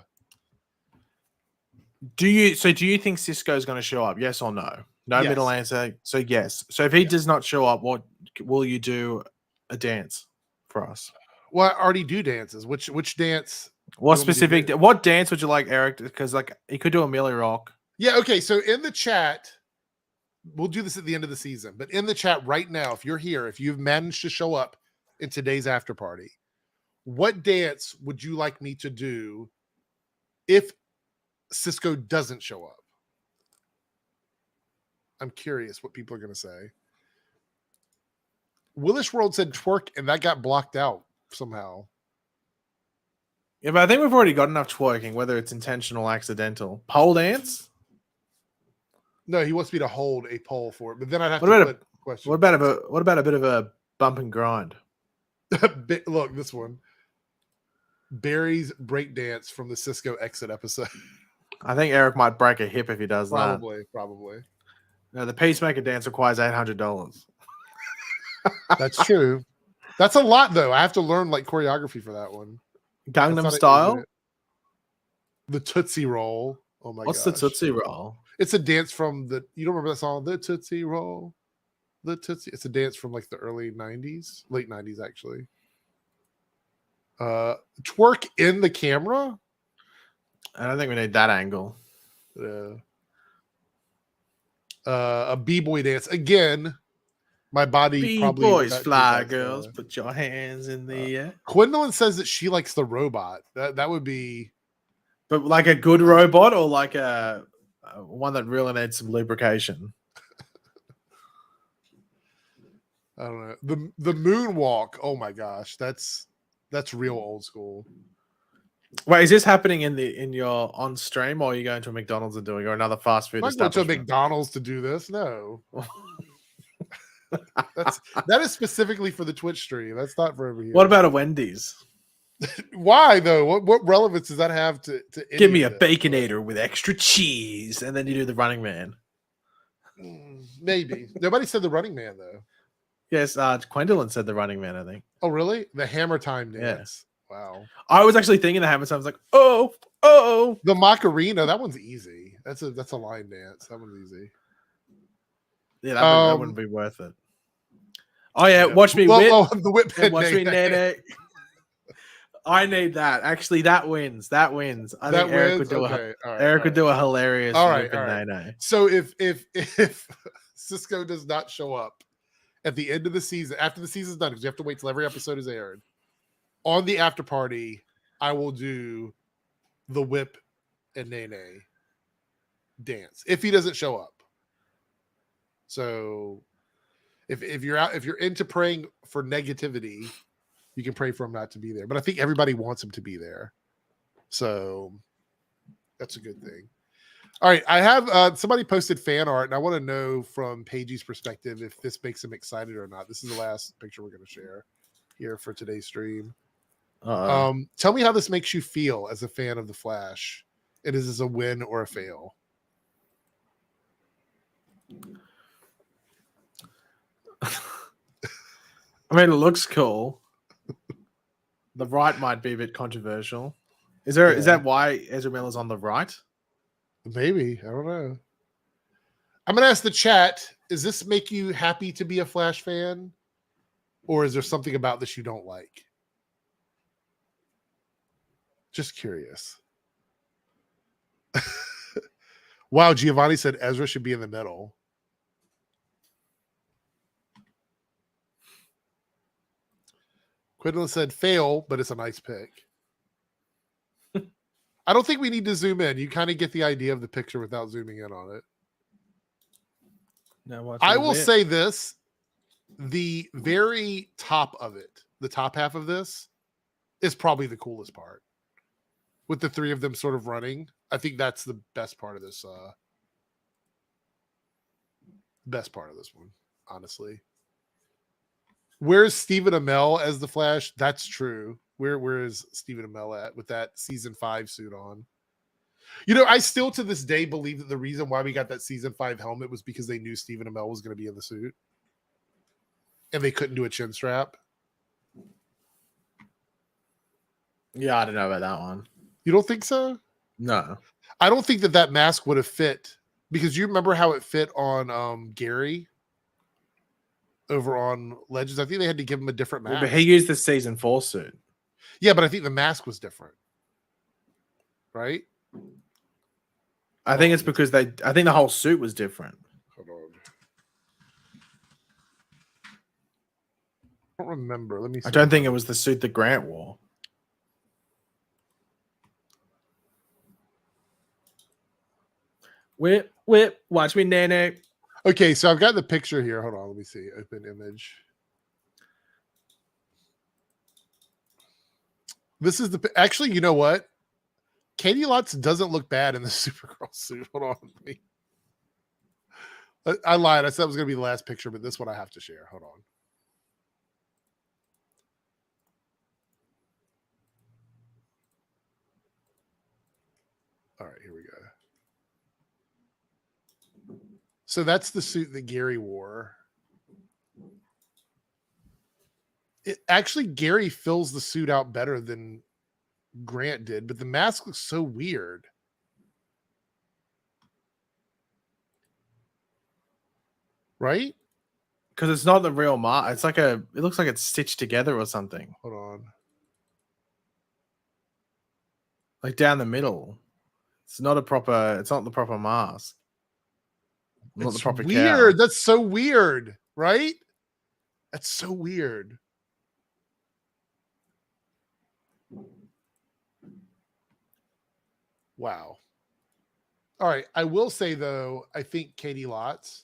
Do you think Cisco's going to show up? Yes or no? No Yes. middle answer. So yes. So if he does not show up, what will you do a dance for us? Well, I already do dances. Which dance? What specific? What dance would you like, Eric? Because like he could do a Millie Rock. Yeah. Okay. So in the chat, we'll do this at the end of the season. But in the chat right now, if you're here, if you've managed to show up in today's after party, what dance would you like me to do if Cisco doesn't show up? I'm curious what people are going to say. Willish World said twerk, and that got blocked out somehow. Yeah, but I think we've already got enough twerking, whether it's intentional or accidental. Pole dance? No, he wants me to hold a pole for it, but then I'd have What to about put question. What about a bit of a Bump and grind. Look, this one. Barry's breakdance from the Cisco exit episode. I think Eric might break a hip if he does that. Probably. No, the Peacemaker dance requires $800. That's true. That's a lot, though. I have to learn like choreography for that one. Gangnam Style? The Tootsie Roll. Oh my god. What's the Tootsie Roll? It's a dance from you don't remember that song? The Tootsie Roll. The Tootsie. It's a dance from like the early 90s, late 90s actually. Twerk in the camera? I don't think we need that angle. Yeah. A b-boy dance. Again, my body B-boys fly, girls. Put your hands in the air. Gwendolyn says that she likes the robot. That would be... But like a good robot or like a one that really needs some lubrication? I don't know. The moonwalk. Oh my gosh, that's real old school. Wait, is this happening in your on stream, or are you going to a McDonald's and doing, or another fast food? I'm not going to a McDonald's to do this. No, that is specifically for the Twitch stream. That's not for over here. What about a Wendy's? Why though? What relevance does that have to give me a Baconator with extra cheese, and then you do the Running Man? Maybe nobody said the Running Man though. Yes, Gwendolyn said the Running Man, I think. Oh really? The Hammer Time dance. Yeah. Wow. I was actually thinking the Hammer Time. I was like, oh. The Macarena. That one's easy. That's a line dance. That one's easy. Yeah, that wouldn't be worth it. Oh yeah, watch me whip. The whip. Watch me nay. I need that. Actually, that wins. I think Eric would do would do a hilarious. All right. So if Cisco does not show up at the end of the season, after the season's done, because you have to wait till every episode is aired, on the after party, I will do the whip and Nene dance if he doesn't show up. So if you're into praying for negativity, you can pray for him not to be there. But I think everybody wants him to be there. So that's a good thing. All right. I have somebody posted fan art, and I want to know from Paige's perspective if this makes him excited or not. This is the last picture we're going to share here for today's stream. Tell me how this makes you feel as a fan of The Flash. And is this a win or a fail? I mean, it looks cool. The right might be a bit controversial. Is that why Ezra Miller's on the right? Maybe. I don't know. I'm going to ask the chat, does this make you happy to be a Flash fan? Or is there something about this you don't like? Just curious. Wow, Giovanni said Ezra should be in the middle. Quinlan said fail, but it's a nice pick. I don't think we need to zoom in. You kind of get the idea of the picture without zooming in on it. No, I will say this. The very top of it, the top half of this, is probably the coolest part. With the three of them sort of running. I think that's the best part of this. Best part of this one, honestly. Where's Stephen Amell as the Flash? That's true. Where is Stephen Amell at with that season 5 suit on? You know, I still to this day believe that the reason why we got that season 5 helmet was because they knew Stephen Amell was going to be in the suit. And they couldn't do a chin strap. Yeah, I don't know about that one. You don't think so? No. I don't think that mask would have fit, because you remember how it fit on Gary over on Legends. I think they had to give him a different mask. But he used the season 4 suit. Yeah, but I think the mask was different. Right? I think it's because I think the whole suit was different. Hold on. I don't remember. Let me see. I don't think it was the suit that Grant wore. Whip, watch me, Nene. Okay, so I've got the picture here. Hold on, let me see. Open image. This is actually, you know what? Katie Lotz doesn't look bad in the Supergirl suit. Hold on. I lied. I said it was going to be the last picture, but this one I have to share. Hold on. All right, here we go. So that's the suit that Gary wore. Actually, Gary fills the suit out better than Grant did, but the mask looks so weird. Right? Because it's not the real mask. It's like it looks like it's stitched together or something. Hold on. Like down the middle. It's not the proper mask. Not the proper weird. cow. That's so weird, right? That's so weird. Wow. All right. I will say though, I think Katie Lotz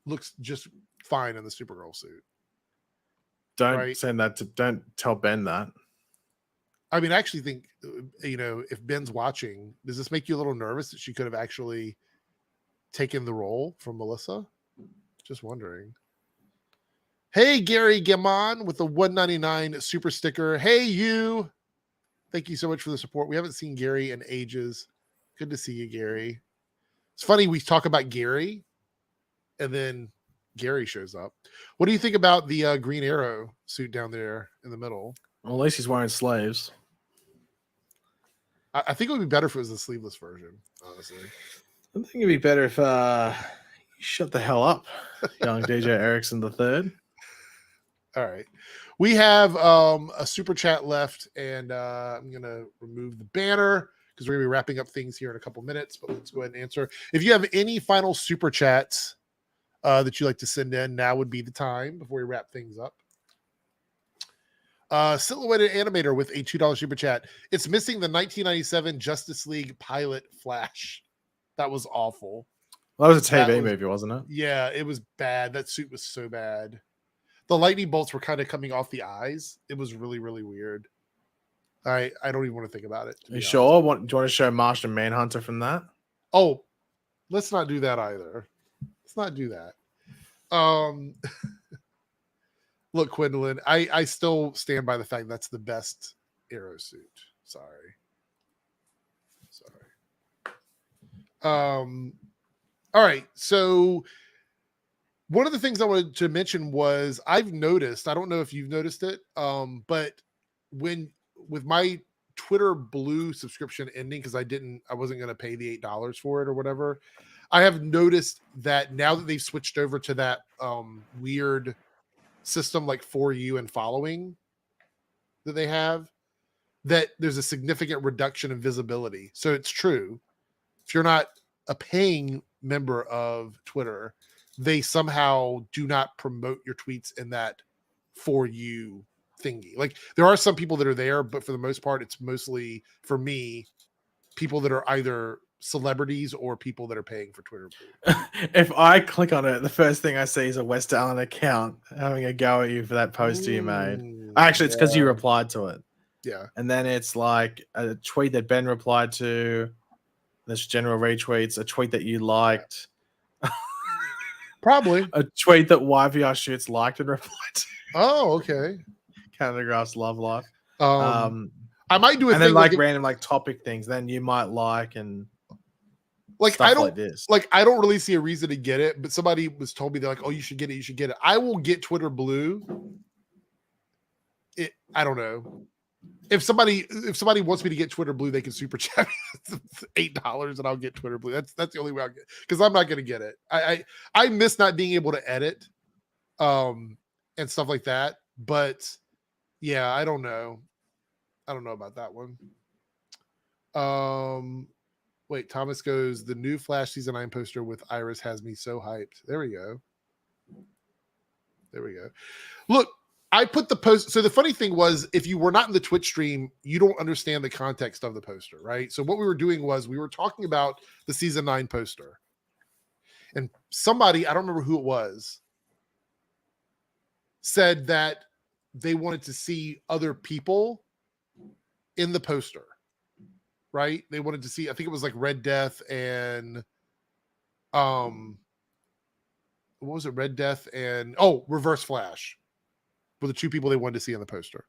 looks just fine in the Supergirl suit. Don't tell Ben that. I mean, I actually think, if Ben's watching, does this make you a little nervous that she could have actually taken the role from Melissa? Just wondering. Hey, Gary Gemon with the 199 super sticker. Hey, you. Thank you so much for the support. We haven't seen Gary in ages. Good to see you, Gary. It's funny, we talk about Gary, and then Gary shows up. What do you think about the Green Arrow suit down there in the middle? Well, at least he's wearing sleeves. I think it would be better if it was the sleeveless version, honestly. I think it'd be better if you shut the hell up, young DJ Erickson III. All right. We have a super chat left, and I'm going to remove the banner because we're going to be wrapping up things here in a couple minutes, but let's go ahead and answer. If you have any final super chats that you'd like to send in, now would be the time before we wrap things up. Silhouetted Animator with a $2 super chat. It's missing the 1997 Justice League pilot Flash. That was awful. Well, that was a TV movie, wasn't it? Yeah, it was bad. That suit was so bad. The lightning bolts were kind of coming off the eyes. It was really, really weird. I don't even want to think about it. Are you sure? Do you want to show Martian Manhunter from that? Oh, let's not do that either. Let's not do that. Look, Gwendolyn, I still stand by the fact that's the best Arrow suit. Sorry. All right. So one of the things I wanted to mention was I've noticed, I don't know if you've noticed it, but with my Twitter Blue subscription ending, because I wasn't going to pay the $8 for it or whatever, I have noticed that now that they've switched over to that weird system like For You and following that they have, that there's a significant reduction in visibility. So it's true. If you're not a paying member of Twitter, they somehow do not promote your tweets in that For You thingy. Like there are some people that are there, but for the most part, it's mostly, for me, people that are either celebrities or people that are paying for Twitter. If I click on it, the first thing I see is a West Allen account having a go at you for that poster you made. Actually, it's because you replied to it. Yeah. And then it's like a tweet that Ben replied to. There's general retweets, a tweet that you liked. Probably. A tweet that YVR Shoots liked and replied to. Oh, okay. Canadagraphs Love Life. I might do a and thing then like random like topic things. Then you might like and like stuff I don't like this. Like I don't really see a reason to get it, but somebody was told me they're like, "Oh, you should get it. You should get it." I will get Twitter Blue. I don't know. If somebody wants me to get Twitter Blue, they can super chat me $8 and I'll get Twitter Blue. That's the only way I'll get, because I'm not going to get it. I miss not being able to edit, and stuff like that. But yeah, I don't know about that one. Wait, Thomas goes, the new Flash season 9 poster with Iris has me so hyped. There we go. Look, I put the post. So the funny thing was, if you were not in the Twitch stream, you don't understand the context of the poster, right? So what we were doing was we were talking about the season 9 poster. And somebody, I don't remember who it was, said that they wanted to see other people in the poster, right? They wanted to see, I think it was like Red Death and what was it? Red Death and Reverse Flash were the two people they wanted to see on the poster.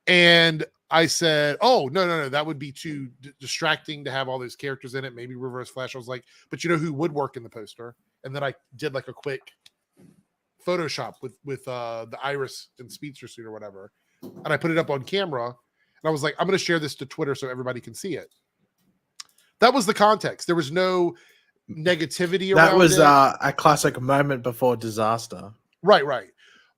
And I said, oh, no, that would be too distracting to have all those characters in it. Maybe Reverse Flash. I was like, but you know who would work in the poster? And then I did like a quick Photoshop with the Iris and Speedster suit or whatever. And I put it up on camera. And I was like, I'm going to share this to Twitter so everybody can see it. That was the context. There was no negativity around it. That was a classic moment before disaster. Right.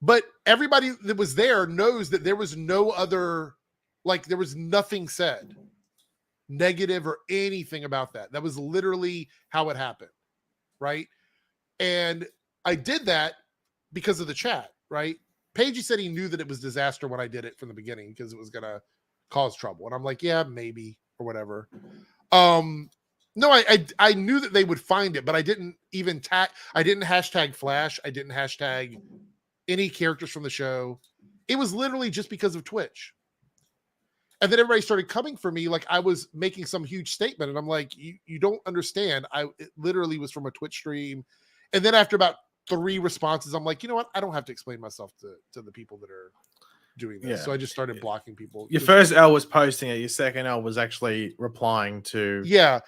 But everybody that was there knows that there was no other, like there was nothing said negative or anything about that. That was literally how it happened, right? And I did that because of the chat, right? Paige said he knew that it was disaster when I did it from the beginning because it was going to cause trouble. And I'm like, yeah, maybe or whatever. No, I knew that they would find it, but I didn't even I didn't hashtag Flash. I didn't hashtag any characters from the show. It was literally just because of Twitch. And then everybody started coming for me like I was making some huge statement. And I'm like, you don't understand. It literally was from a Twitch stream. And then after about 3 responses, I'm like, you know what? I don't have to explain myself to the people that are doing this. So I just started blocking people. Your first L was posting it. Your second L was actually replying to. Yeah.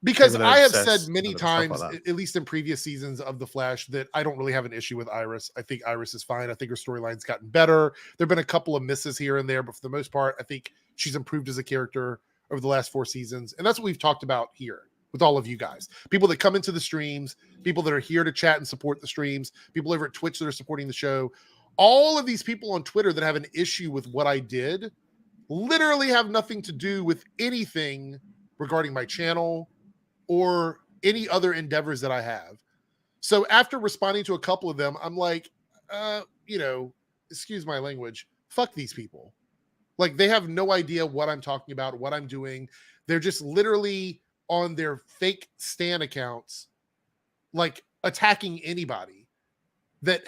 Because I have said many times, at least in previous seasons of The Flash, that I don't really have an issue with Iris. I think Iris is fine. I think her storyline's gotten better. There have been a couple of misses here and there, but for the most part, I think she's improved as a character over the last 4 seasons. And that's what we've talked about here with all of you guys. People that come into the streams, people that are here to chat and support the streams, people over at Twitch that are supporting the show. All of these people on Twitter that have an issue with what I did literally have nothing to do with anything regarding my channel or any other endeavors that I have. So after responding to a couple of them, I'm like, excuse my language, fuck these people. Like they have no idea what I'm talking about, what I'm doing. They're just literally on their fake Stan accounts, like attacking anybody that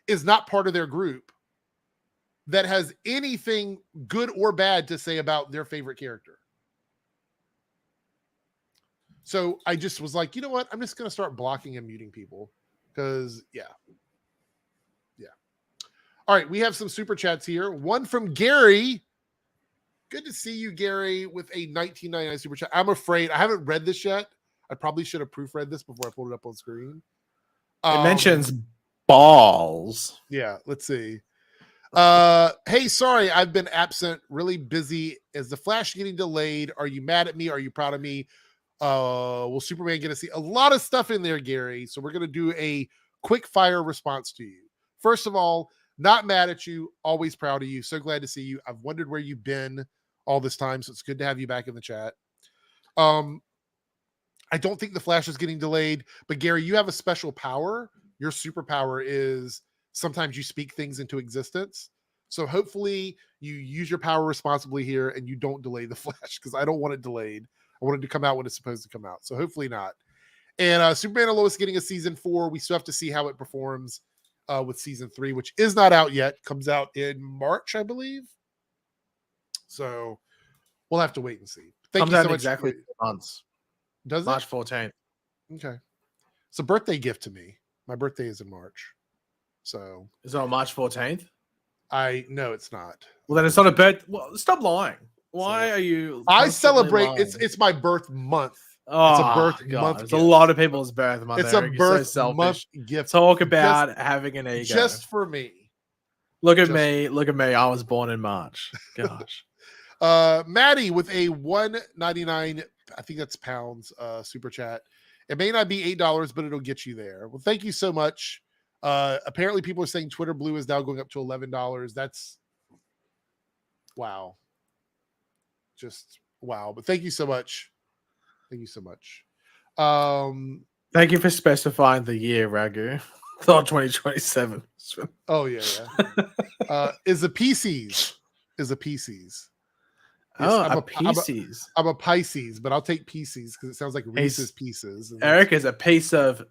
is not part of their group, that has anything good or bad to say about their favorite character. So I just was like, you know what? I'm just going to start blocking and muting people because, yeah. All right. We have some super chats here. One from Gary. Good to see you, Gary, with a 1999 super chat. I'm afraid I haven't read this yet. I probably should have proofread this before I pulled it up on screen. It mentions balls. Yeah. Let's see. Hey, sorry, I've been absent. Really busy. Is the Flash getting delayed? Are you mad at me? Are you proud of me? Will Superman get to see a lot of stuff in there, Gary? So we're going to do a quick fire response to you. First of all, not mad at you, always proud of you. So glad to see you. I've wondered where you've been all this time, so it's good to have you back in the chat. I don't think the Flash is getting delayed, but Gary, you have a special power. Your superpower is sometimes you speak things into existence. So hopefully you use your power responsibly here and you don't delay the Flash because I don't want it delayed. I wanted to come out when it's supposed to come out. So hopefully not. And Superman and Lois getting a season 4. We still have to see how it performs with season 3, which is not out yet. Comes out in March, I believe. So we'll have to wait and see. Thank you so much. Exactly 2 months. Does it? March 14th. Okay. It's a birthday gift to me. My birthday is in March. So is it on March 14th? No, it's not. Well, then it's not a birth. Well, stop lying. Why are you? I celebrate. Lying? It's my birth month. Oh, it's a birth month. It's a lot of people's birth month. It's Eric. A birth so month gift. Talk about having an ego. Just for me. Look at me. Look at me. I was born in March. Gosh. Maddie with a $1.99. I think that's pounds. Super chat. It may not be $8, but it'll get you there. Well, thank you so much. Apparently, people are saying Twitter Blue is now going up to $11. That's wow. Just wow. But thank you so much. Thank you so much. Thank you for specifying the year, Ragu. Thought 2027. Oh, yeah. Is a PCs. Yes, I'm a Pisces. I'm a Pisces, but I'll take Pisces because it sounds like Reese's Pieces. Eric is a piece of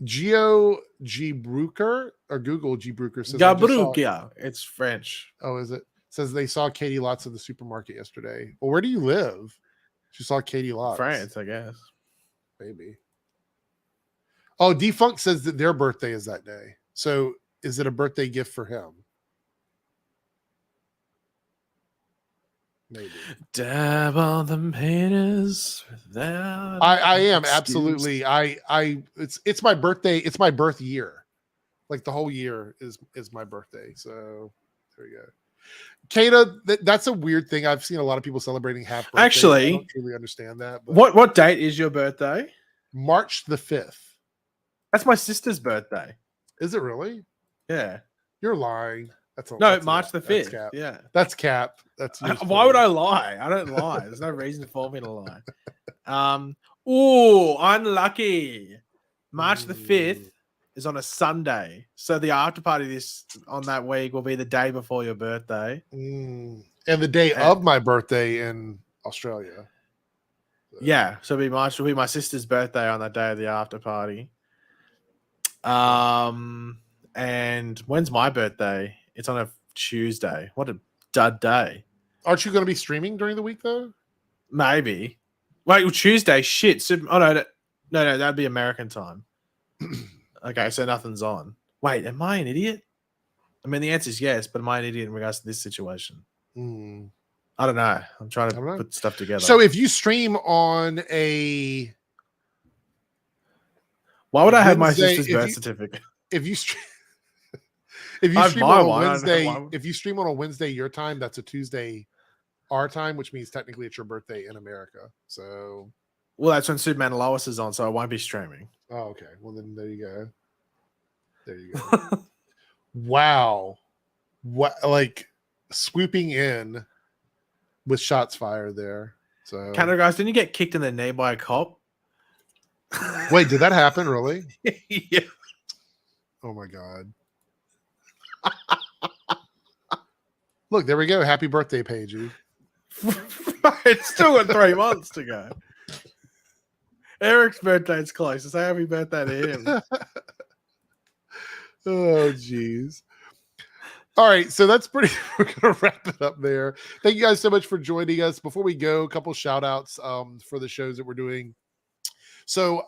Geo G. Brooker or Google G. Brooker says Gabrukia. It's French. Oh, is it? Says they saw Katie Lots in the supermarket yesterday. Well, where do you live? She saw Katie Lots. France, I guess. Maybe. Oh, Defunct says that their birthday is that day. So is it a birthday gift for him? Maybe. Dab on the haters without. I am excuse. absolutely. It's my birthday. It's my birth year. Like the whole year is my birthday. So there you go. Kata, that's a weird thing. I've seen a lot of people celebrating half birthdays. Actually, I don't truly understand that. But what date is your birthday? March the 5th. That's my sister's birthday. Is it really? Yeah. You're lying. That's March the 5th. That's cap. Yeah. That's cap. That's why would I lie? I don't lie. There's no reason for me to lie. Oh, unlucky. March the 5th is on a Sunday. So the after party on that week will be the day before your birthday. And the day of my birthday in Australia. So. Yeah. So it'll be my sister's birthday on that day of the after party. And when's my birthday? It's on a Tuesday. What a dud day. Aren't you going to be streaming during the week though? Maybe. Wait, well, Tuesday. Shit. Oh no, that'd be American time. Okay, so nothing's on. Wait, am I an idiot? I mean, the answer is yes, but am I an idiot in regards to this situation? I don't know. I'm trying to put stuff together. So if you stream on a, why would I have my sister's birth certificate? If you stream on a Wednesday, if you stream on a Wednesday your time, that's a Tuesday our time, which means technically it's your birthday in America. So, well, that's when Superman and Lois is on, so I won't be streaming. Oh, okay. Well, then there you go. There you go. Wow. What, like swooping in with shots fired there. So, Canadagraphs, didn't you get kicked in the knee by a cop? Wait, did that happen? Really? Yeah. Oh my God. Look, there we go. Happy birthday, Paigey. It's still got 3 months to go. Eric's birthday's close. Say happy birthday to him. Oh, geez. All right, so that's pretty. We're gonna wrap it up there. Thank you guys so much for joining us. Before we go, a couple shout outs for the shows that we're doing. So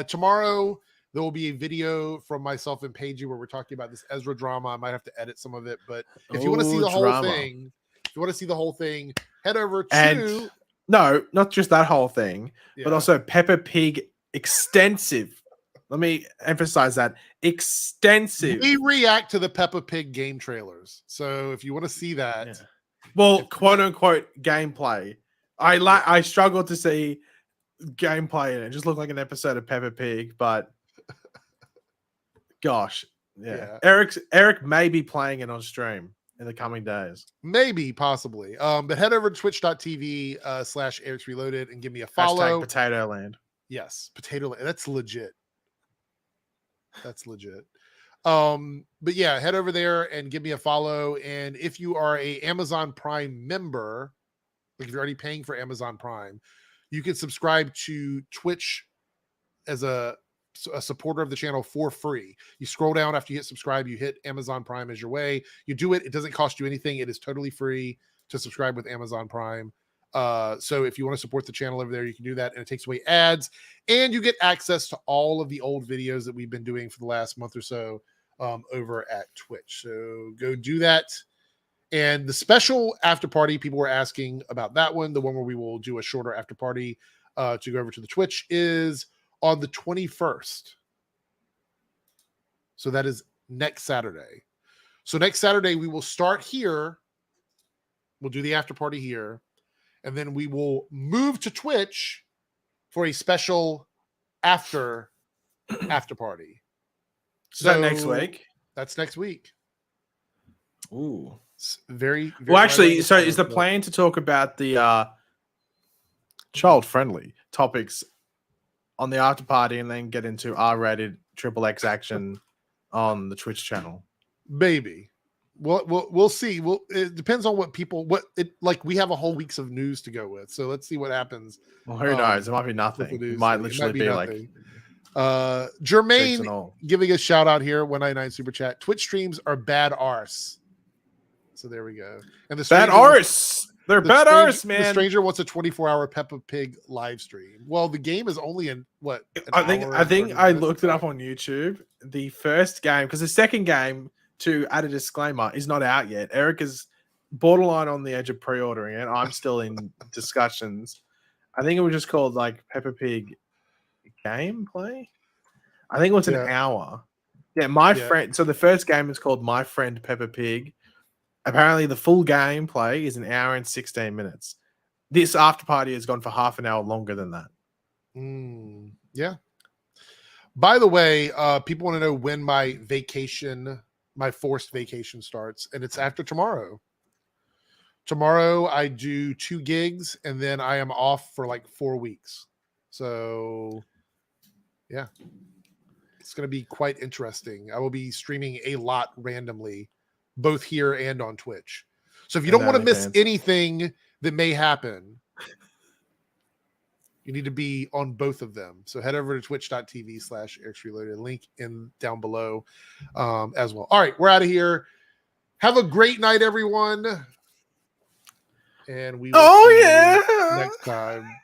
tomorrow there will be a video from myself and Paigey where we're talking about this Ezra drama. I might have to edit some of it, but if you want to see the whole thing, head over to no, not just that whole thing, but also Peppa Pig extensive. Let me emphasize that extensive. We react to the Peppa Pig game trailers, so if you want to see that, well, quote unquote gameplay. I struggled to see gameplay in it. It just looked like an episode of Peppa Pig, but gosh, yeah. Eric may be playing it on stream in the coming days. Maybe, possibly. But head over to twitch.tv /Eric's Reloaded and give me a follow. Potato Land. Yes, Potato Land. That's legit. That's legit. But yeah, head over there and give me a follow. And if you are a Amazon Prime member, like if you're already paying for Amazon Prime, you can subscribe to Twitch as a supporter of the channel for free. You scroll down after you hit subscribe, you hit Amazon Prime as your way. You do it. It doesn't cost you anything. It is totally free to subscribe with Amazon Prime. So if you want to support the channel over there, you can do that. And it takes away ads and you get access to all of the old videos that we've been doing for the last month or so over at Twitch. So go do that. And the special after party, people were asking about that one. The one where we will do a shorter after party to go over to the Twitch is on the 21st. So that is next Saturday. So next Saturday, we will start here. We'll do the after party here. And then we will move to Twitch for a special after party. So next week? That's next week. Ooh. Very well, actually, so is the plan to talk about the child-friendly topics on the after party and then get into R-rated XXX action on the Twitch channel? Maybe. We'll see. It depends on we have a whole week's of news to go with. So let's see what happens. Well, who knows? It might be nothing. It might literally be like Jermaine giving a shout out here, 199 super chat. Twitch streams are bad arse. So there we go. And the bad arse. They're bad arse, man. The stranger wants a 24-hour Peppa Pig live stream. Well, the game is only in what? I think I looked it up on YouTube, the first game, because the second game, to add a disclaimer, is not out yet. Eric is borderline on the edge of pre-ordering it. I'm still in discussions. I think it was just called like Peppa Pig Gameplay. I think it was an hour. Yeah, my friend. So the first game is called My Friend Peppa Pig. Apparently, the full gameplay is an hour and 16 minutes. This after party has gone for half an hour longer than that. Yeah. By the way, people want to know when my forced vacation starts, and it's after tomorrow. Tomorrow I do 2 gigs, and then I am off for like 4 weeks. So, yeah, it's going to be quite interesting. I will be streaming a lot randomly, both here and on Twitch. So if you don't want to miss anything that may happen, you need to be on both of them. So head over to twitch.tv/Eric'sReloaded, link in down below as well. All right, we're out of here. Have a great night, everyone. And we will see you next time.